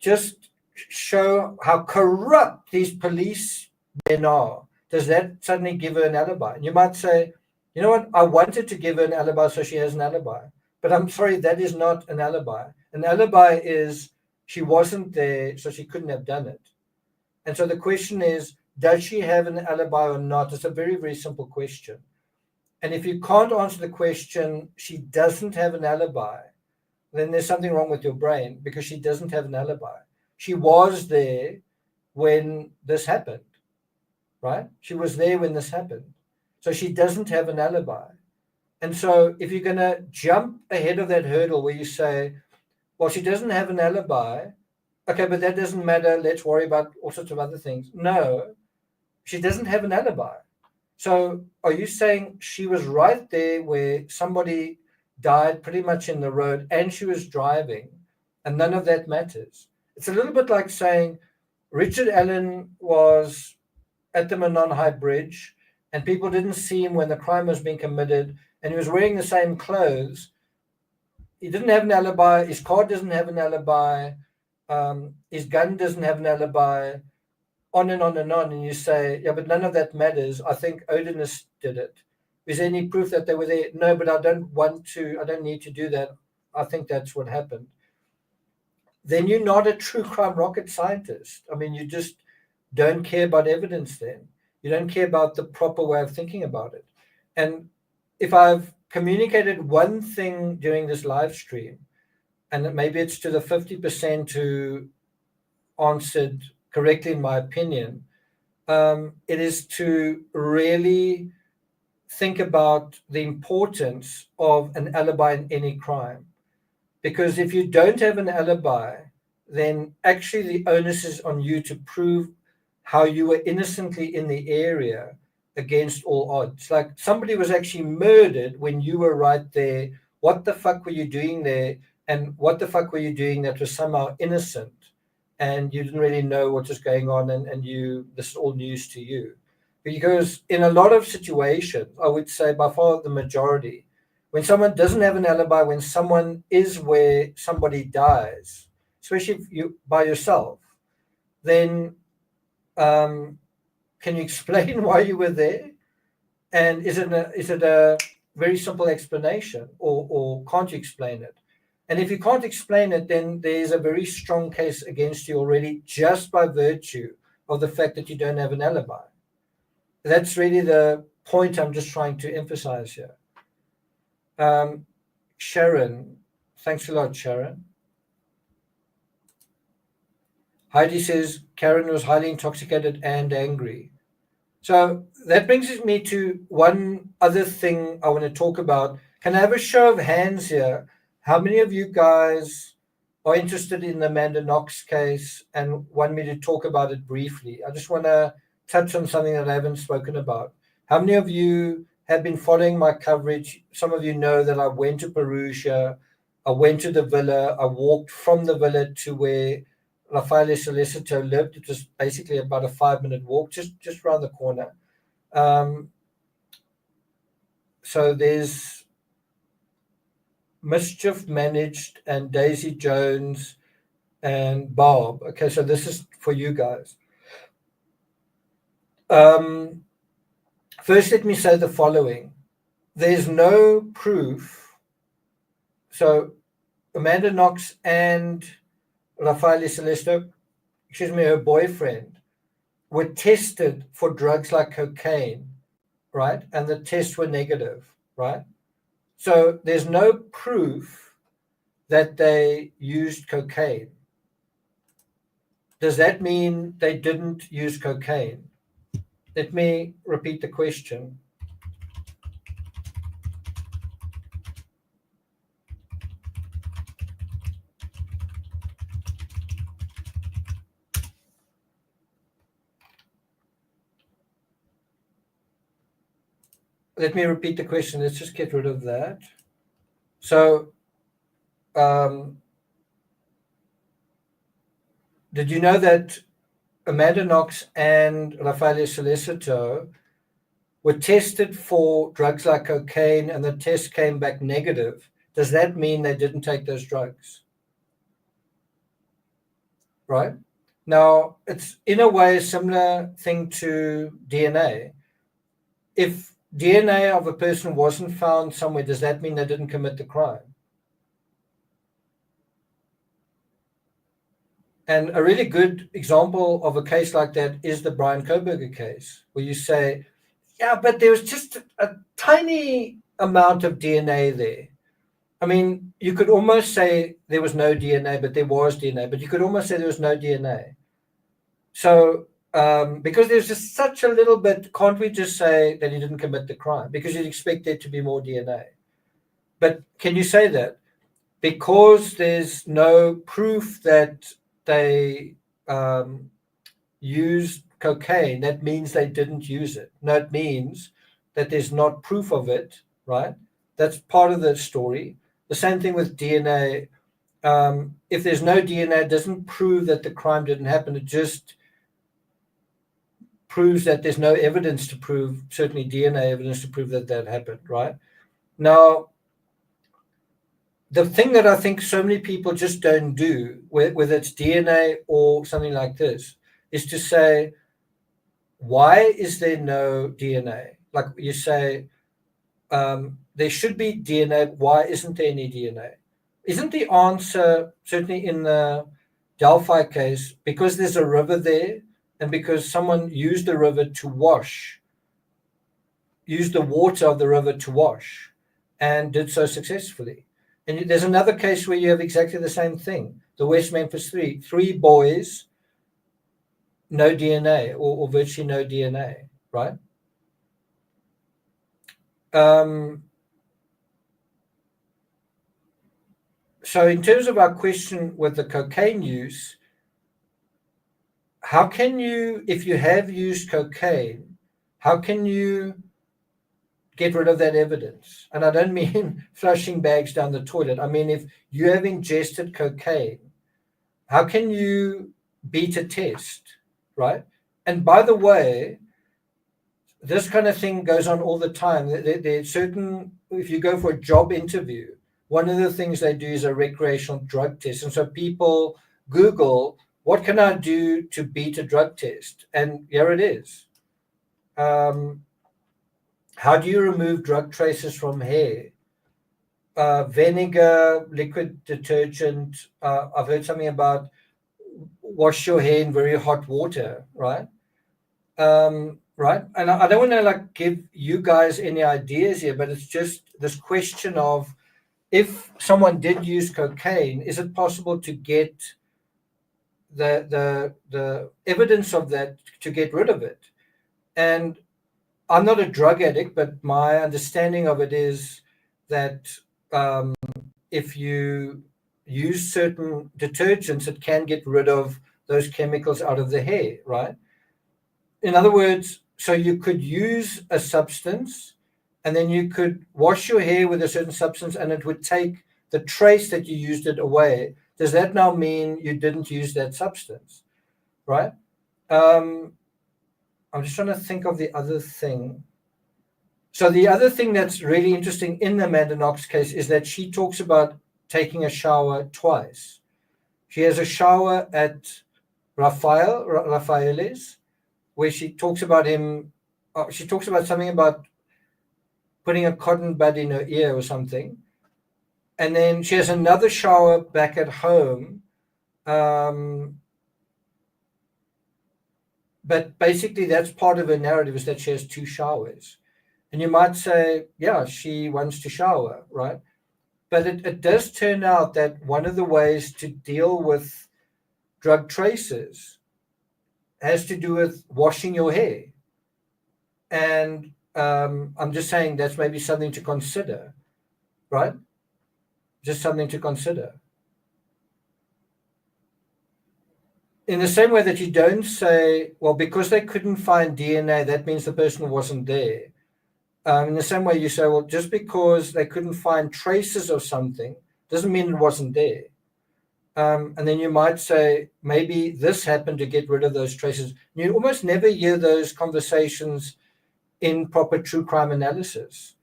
just show how corrupt these police men are? Does that suddenly give her an alibi? And you might say, you know what, I wanted to give her an alibi so she has an alibi. But I'm sorry, that is not an alibi. An alibi is she wasn't there, so she couldn't have done it. And so the question is, does she have an alibi or not? It's a very, very simple question. And if you can't answer the question, she doesn't have an alibi, then there's something wrong with your brain, because she doesn't have an alibi. She was there when this happened, right? She was there when this happened. So she doesn't have an alibi. And so if you're going to jump ahead of that hurdle where you say, well, she doesn't have an alibi, okay, but that doesn't matter, let's worry about all sorts of other things. No, she doesn't have an alibi. So are you saying she was right there where somebody died pretty much in the road and she was driving and none of that matters? It's a little bit like saying Richard Allen was at the Mccann High Bridge and people didn't see him when the crime was being committed and he was wearing the same clothes. He didn't have an alibi. His car doesn't have an alibi. His gun doesn't have an alibi. On and on and on. And you say, yeah, but none of that matters. I think Odinus did it. Is there any proof that they were there? No, but I don't need to do that. I think that's what happened. Then you're not a true crime rocket scientist. I mean, you just don't care about evidence then. You don't care about the proper way of thinking about it. And if I've communicated one thing during this live stream, and maybe it's to the 50% who answered correctly, in my opinion, it is to really think about the importance of an alibi in any crime. Because if you don't have an alibi, then actually the onus is on you to prove how you were innocently in the area against all odds. Like somebody was actually murdered when you were right there. What the fuck were you doing there? And what the fuck were you doing that was somehow innocent? And you didn't really know what was going on, and this is all news to you. Because in a lot of situations, I would say by far the majority, when someone doesn't have an alibi, when someone is where somebody dies, especially if you by yourself, then can you explain why you were there? And is it a very simple explanation, or can't you explain it? And if you can't explain it, then there's a very strong case against you already, just by virtue of the fact that you don't have an alibi. That's really the point I'm just trying to emphasize here. Sharon, thanks a lot, Sharon. Heidi says Karen was highly intoxicated and angry. So that brings me to one other thing I want to talk about. Can I have a show of hands here? How many of you guys are interested in the Amanda Knox case and want me to talk about it briefly? I just want to touch on something that I haven't spoken about. How many of you have been following my coverage? Some of you know that I went to Perugia, I went to the villa, I walked from the villa to where Raffaele Sollecito lived. It was basically about a 5-minute walk, just around the corner. So there's Mischief Managed and Daisy Jones and Bob. Okay, so this is for you guys. First, let me say the following. There's no proof. So Amanda Knox and Raffaele Sollecito, her boyfriend, were tested for drugs like cocaine, right? And the tests were negative, right? So there's no proof that they used cocaine. Does that mean they didn't use cocaine? Let me repeat the question. Let me repeat the question. Let's just get rid of that. So, did you know that Amanda Knox and Raffaele Sollecito were tested for drugs like cocaine and the test came back negative? does that mean they didn't take those drugs? Right? Now, it's in a way a similar thing to DNA. If DNA of a person wasn't found somewhere, does that mean they didn't commit the crime? And a really good example of a case like that is the Brian Koberger case, where you say, yeah, but there was just a tiny amount of DNA there. I mean, you could almost say there was no DNA, but there was DNA, but you could almost say there was no DNA. So, because there's just such a little bit, can't we just say that he didn't commit the crime? Because you'd expect there to be more DNA. But can you say that? Because there's no proof that they used cocaine, that means they didn't use it. No, it means that there's not proof of it, right? That's part of the story. The same thing with DNA. If there's no DNA, it doesn't prove that the crime didn't happen. It just proves that there's no evidence to prove, certainly DNA evidence to prove that that happened, right? Now, the thing that I think so many people just don't do, whether it's DNA or something like this, is to say, why is there no DNA? Like you say, there should be DNA. Why isn't there any DNA? Isn't the answer, certainly in the Delphi case, because there's a river there and because someone used the river to wash, used the water of the river to wash and did so successfully? And there's another case where you have exactly the same thing. The West Memphis three boys, no DNA or virtually no DNA, right? So in terms of our question with the cocaine use, how can you, if you have used cocaine, how can you get rid of that evidence? And I don't mean flushing bags down the toilet. I mean, if you have ingested cocaine, how can you beat a test, right? And by the way, this kind of thing goes on all the time. There's certain, if you go for a job interview, one of the things they do is a recreational drug test. And so people Google, what can I do to beat a drug test? And here it is. How do you remove drug traces from hair? Vinegar, liquid detergent. I've heard something about wash your hair in very hot water, right? Right. And I don't want to like give you guys any ideas here, but it's just this question of, if someone did use cocaine, is it possible to get the evidence of that, to get rid of it? And I'm not a drug addict, but my understanding of it is that if you use certain detergents, it can get rid of those chemicals out of the hair, right? In other words, so you could use a substance and then you could wash your hair with a certain substance and it would take the trace that you used it away. Does that now mean you didn't use that substance, right? I'm just trying to think of the other thing. So the other thing that's really interesting in the Amanda Knox case is that she talks about taking a shower twice. She has a shower at Raphael's, where she talks about him. She talks about something about putting a cotton bud in her ear or something. And then she has another shower back at home. But basically that's part of her narrative, is that she has two showers. And you might say, yeah, she wants to shower, right? But it does turn out that one of the ways to deal with drug traces has to do with washing your hair. And I'm just saying that's maybe something to consider, right? Just something to consider. In the same way that you don't say, well, because they couldn't find DNA, that means the person wasn't there. In the same way you say, well, just because they couldn't find traces of something doesn't mean it wasn't there. And then you might say, maybe this happened to get rid of those traces. You almost never hear those conversations in proper true crime analysis.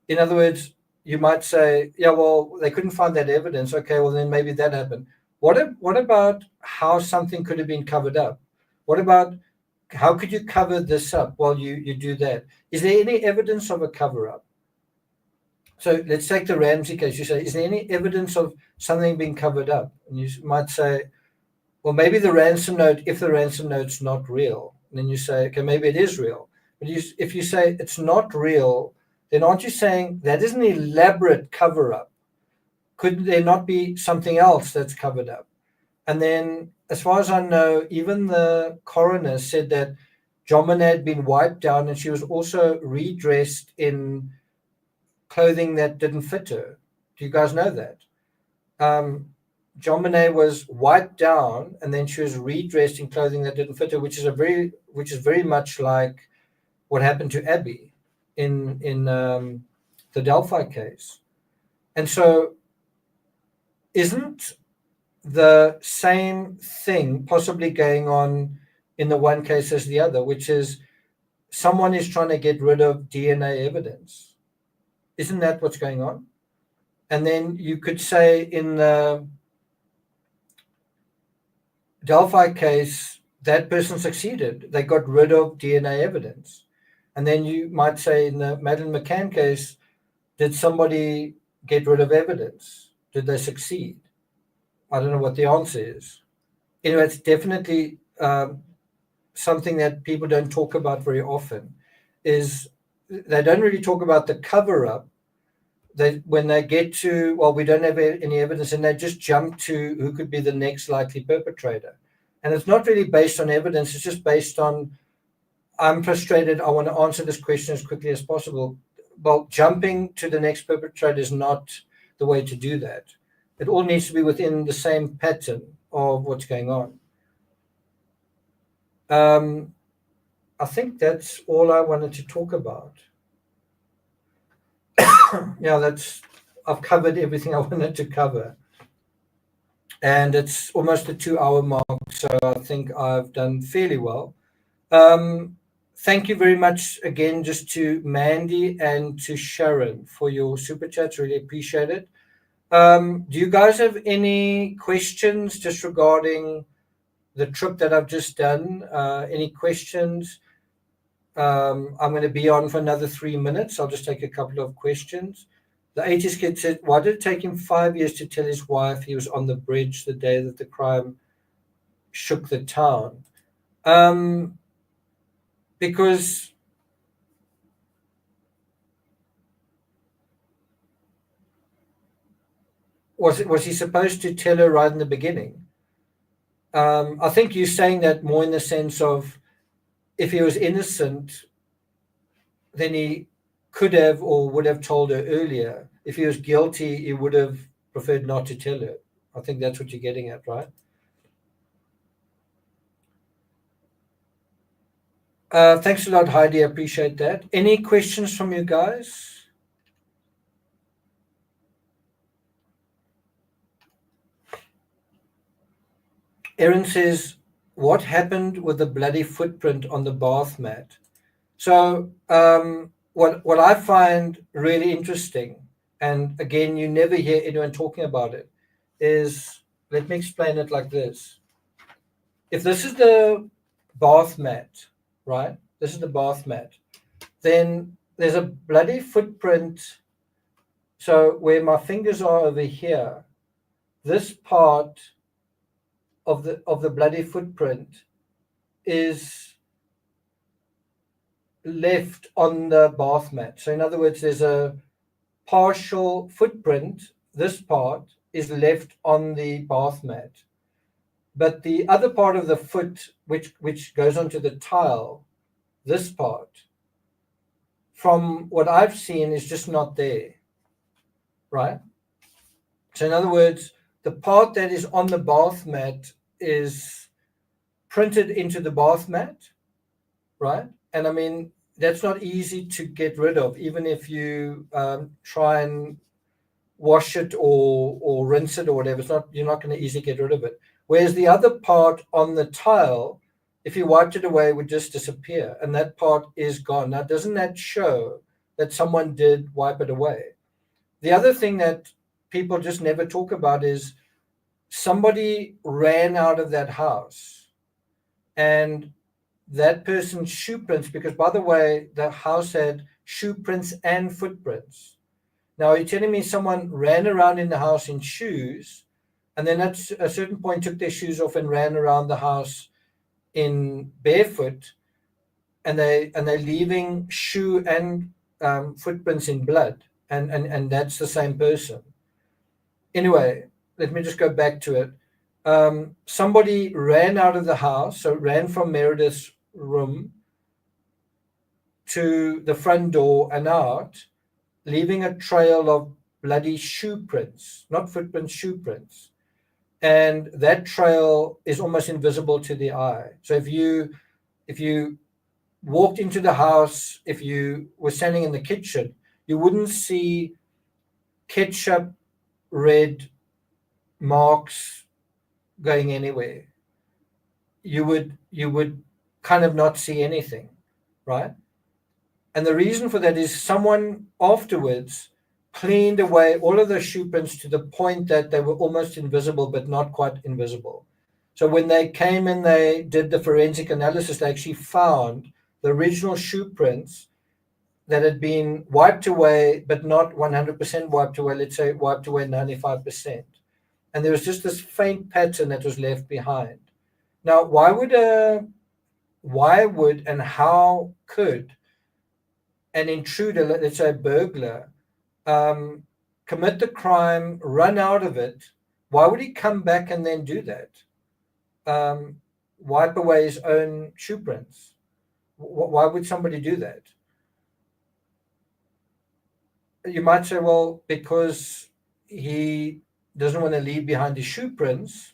In other words, you might say, yeah, well, they couldn't find that evidence. Okay, well, then maybe that happened. What about how something could have been covered up? What about how could you cover this up? Well, you do that. Is there any evidence of a cover up? So let's take the Ramsey case. You say, is there any evidence of something being covered up? And you might say, well, maybe the ransom note, if the ransom note's not real, and then you say, okay, maybe it is real. But if you say it's not real, then aren't you saying that is an elaborate cover up? Could there not be something else that's covered up? And then, as far as I know, even the coroner said that Jomina had been wiped down and she was also redressed in clothing that didn't fit her. Do you guys know that? Jomina was wiped down and then she was redressed in clothing that didn't fit her, which is very much like what happened to Abby in the Delphi case. And so, isn't the same thing possibly going on in the one case as the other, which is someone is trying to get rid of DNA evidence? Isn't that what's going on? And then you could say in the Delphi case, that person succeeded. They got rid of DNA evidence. And then you might say in the Madeleine McCann case, did somebody get rid of evidence? Did they succeed? I don't know what the answer is. Anyway, it's definitely something that people don't talk about very often. Is they don't really talk about the cover-up. When they get to, well, we don't have any evidence, and they just jump to who could be the next likely perpetrator. And it's not really based on evidence. It's just based on, I'm frustrated. I want to answer this question as quickly as possible. Well, jumping to the next perpetrator is not the way to do that. It all needs to be within the same pattern of what's going on. I think that's all I wanted to talk about. Yeah, I've covered everything I wanted to cover. And it's almost a 2-hour mark, so I think I've done fairly well. Thank you very much again, just to Mandy and to Sharon for your super chats. Really appreciate it. Do you guys have any questions just regarding the trip that I've just done? Any questions? I'm going to be on for another 3 minutes. I'll just take a couple of questions. The 80s kid said, why did it take him 5 years to tell his wife he was on the bridge the day that the crime shook the town? Because was he supposed to tell her right in the beginning? I think you're saying that more in the sense of, if he was innocent, then he could have or would have told her earlier. If he was guilty, he would have preferred not to tell her. I think that's what you're getting at, right? Thanks a lot, Heidi. I appreciate that. Any questions from you guys? Erin says, what happened with the bloody footprint on the bath mat? So what I find really interesting, and again, you never hear anyone talking about it, is, let me explain it like this. If this is the bath mat, right? This is the bath mat. Then there's a bloody footprint. So where my fingers are over here, this part of the bloody footprint is left on the bath mat. So in other words, there's a partial footprint. This part is left on the bath mat. But the other part of the foot, which goes onto the tile, this part, from what I've seen, is just not there, right? So in other words, the part that is on the bath mat is printed into the bath mat, right? And I mean, that's not easy to get rid of, even if you try and wash it or rinse it or whatever. You're not going to easily get rid of it. Whereas the other part on the tile, if you wiped it away, it would just disappear, and that part is gone. Now, doesn't that show that someone did wipe it away? The other thing that people just never talk about is somebody ran out of that house, and that person's shoe prints, because by the way, the house had shoe prints and footprints. Now, you're telling me someone ran around in the house in shoes, and then at a certain point took their shoes off and ran around the house in barefoot, and they're leaving shoe and footprints in blood, and that's the same person. Anyway, let me just go back to it. Somebody ran out of the house, so ran from Meredith's room to the front door and out, leaving a trail of bloody shoe prints, not footprints, shoe prints. And that trail is almost invisible to the eye. So if you walked into the house, if you were standing in the kitchen, you wouldn't see ketchup red marks going anywhere. You would kind of not see anything, right? And the reason for that is someone afterwards cleaned away all of the shoe prints to the point that they were almost invisible, but not quite invisible. So when they came and they did the forensic analysis, they actually found the original shoe prints that had been wiped away, but not 100% wiped away, let's say wiped away 95%. And there was just this faint pattern that was left behind. Now, why would and how could an intruder, let's say a burglar, commit the crime, run out of it? Why would he come back and then do that? Wipe away his own shoe prints? Why would somebody do that? You might say, well, because he doesn't want to leave behind his shoe prints.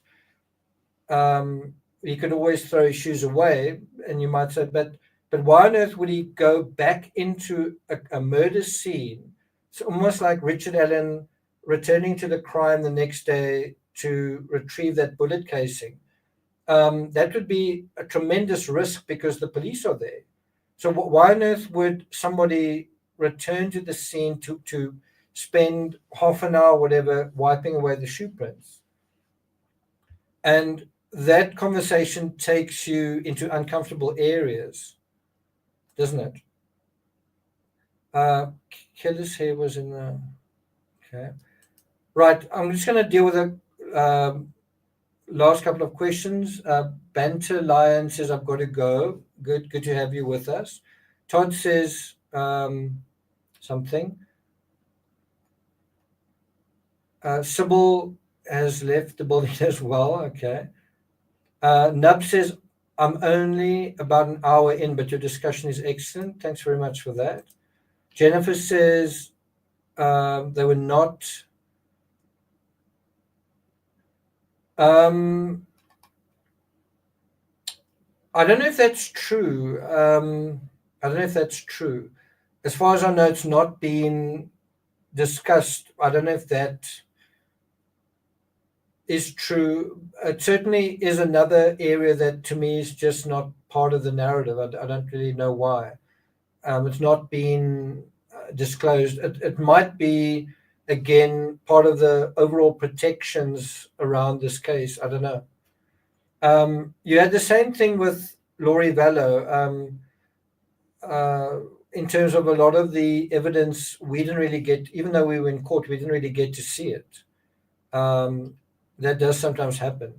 He could always throw his shoes away. And you might say, but why on earth would he go back into a murder scene? It's almost like Richard Allen returning to the crime the next day to retrieve that bullet casing. That would be a tremendous risk because the police are there. So why on earth would somebody return to the scene to spend half an hour, whatever, wiping away the shoe prints? And that conversation takes you into uncomfortable areas, doesn't it? Kelly's hair was in the... Okay. Right, I'm just going to deal with the last couple of questions. Banter Lion says, I've got to go. Good to have you with us. Todd says something. Sybil has left the building as well. Okay. Nub says, I'm only about an hour in, but your discussion is excellent. Thanks very much for that. Jennifer says they were not... I don't know if that's true. As far as I know, it's not been discussed. I don't know if that is true. It certainly is another area that to me is just not part of the narrative. I don't really know why. It's not been disclosed. It might be, again, part of the overall protections around this case. I don't know. You had the same thing with Laurie Vallow. In terms of a lot of the evidence, we didn't really get, even though we were in court, we didn't really get to see it. That does sometimes happen.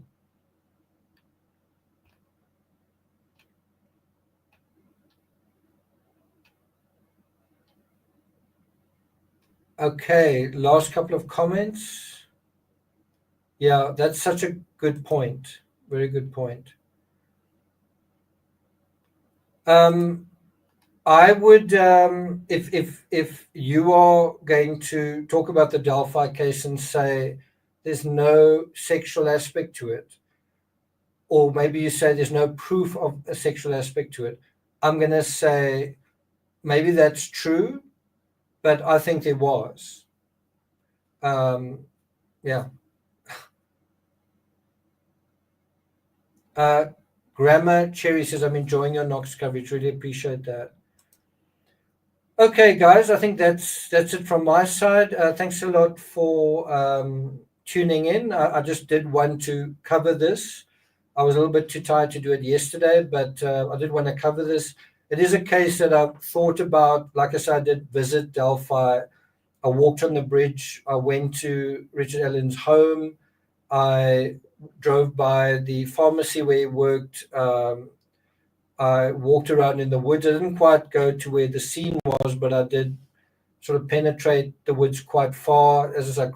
Okay, last couple of comments. Yeah, that's such a good point. Very good point. I would, if you are going to talk about the DELPHI case and say there's no sexual aspect to it, or maybe you say there's no proof of a sexual aspect to it, I'm going to say maybe that's true, but I think there was. Yeah. Grammar Cherry says, I'm enjoying your Knox coverage. Really appreciate that. Okay, guys, I think that's it from my side. Thanks a lot for tuning in. I just did want to cover this. I was a little bit too tired to do it yesterday, but I did want to cover this. It is a case that I've thought about. Like I said, I did visit Delphi. I walked on the bridge. I went to Richard Allen's home. I drove by the pharmacy where he worked. I walked around in the woods. I didn't quite go to where the scene was, but I did sort of penetrate the woods quite far as I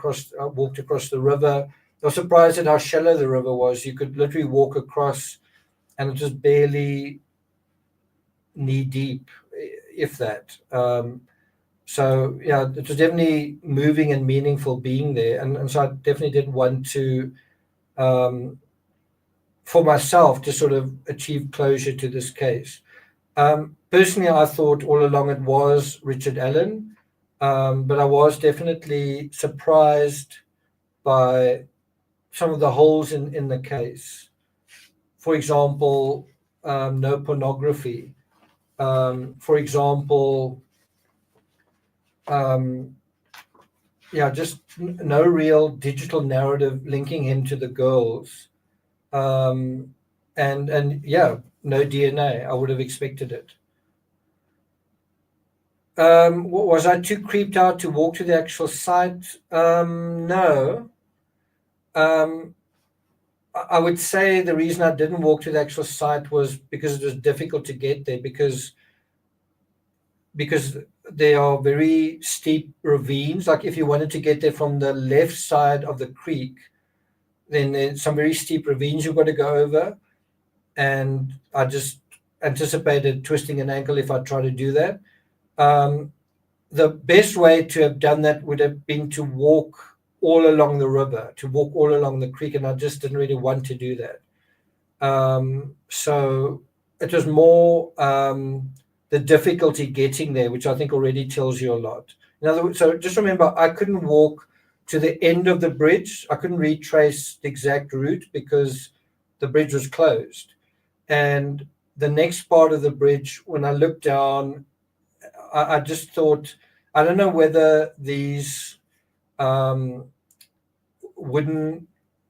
walked across the river. I was surprised at how shallow the river was. You could literally walk across, and it was barely knee deep, if that. So yeah, it was definitely moving and meaningful being there, and so I definitely did want to, for myself, to sort of achieve closure to this case. Personally, I thought all along it was Richard Allen, but I was definitely surprised by some of the holes in the case. For example, no pornography. For example, just no real digital narrative linking him to the girls. And yeah, no DNA. I would have expected it. Was I too creeped out to walk to the actual site? No. I would say the reason I didn't walk to the actual site was because it was difficult to get there because there are very steep ravines. Like if you wanted to get there from the left side of the creek, then there's some very steep ravines you've got to go over. And I just anticipated twisting an ankle if I tried to do that. The best way to have done that would have been to walk all along the river, to walk all along the creek, and I just didn't really want to do that. So it was more the difficulty getting there, which I think already tells you a lot. In other words, so just remember, I couldn't walk to the end of the bridge. I couldn't retrace the exact route because the bridge was closed. And the next part of the bridge, when I looked down, I just thought, I don't know whether these wooden,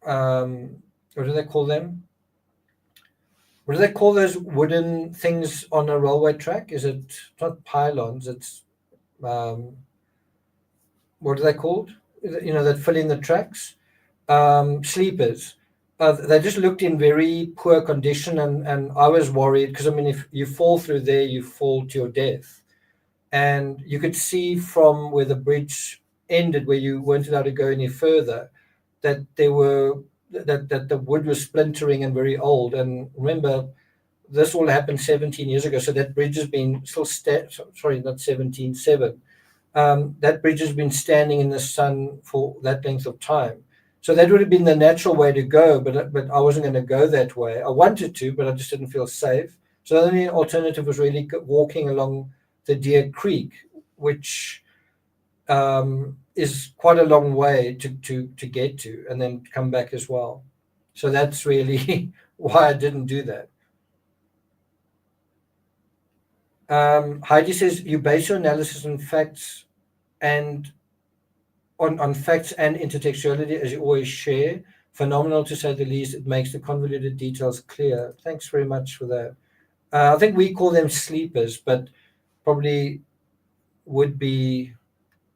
what do they call them? What do they call those wooden things on a railway track? Is it not pylons? It's what are they called? You know, that fill in the tracks. Sleepers. They just looked in very poor condition, and I was worried because I mean, if you fall through there, you fall to your death. And you could see from where the bridge ended, where you weren't allowed to go any further, that that the wood was splintering and very old. And remember, this all happened 17 years ago, so that bridge has been sorry, not 17, 7. That bridge has been standing in the sun for that length of time. So that would have been the natural way to go, but I wasn't going to go that way. I wanted to, but I just didn't feel safe. So the only alternative was really walking along the Deer Creek, which is quite a long way to get to, and then come back as well. So that's really why I didn't do that. Heidi says you base your analysis on facts and on facts and intertextuality, as you always share. Phenomenal, to say the least. It makes the convoluted details clear. Thanks very much for that. I think we call them sleepers, but probably would be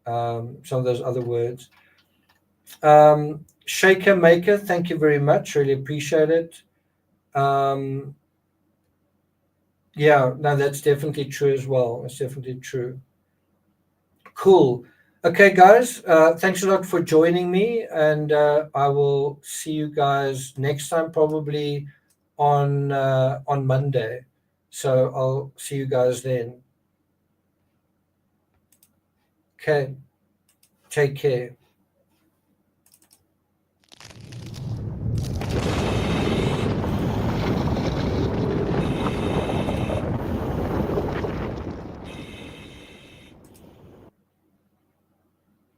some of those other words. Shaker Maker, thank you very much. Really appreciate it. Yeah, no, that's definitely true as well. It's definitely true. Cool. Okay, guys, thanks a lot for joining me, and I will see you guys next time, probably on Monday. So I'll see you guys then. Okay, take care.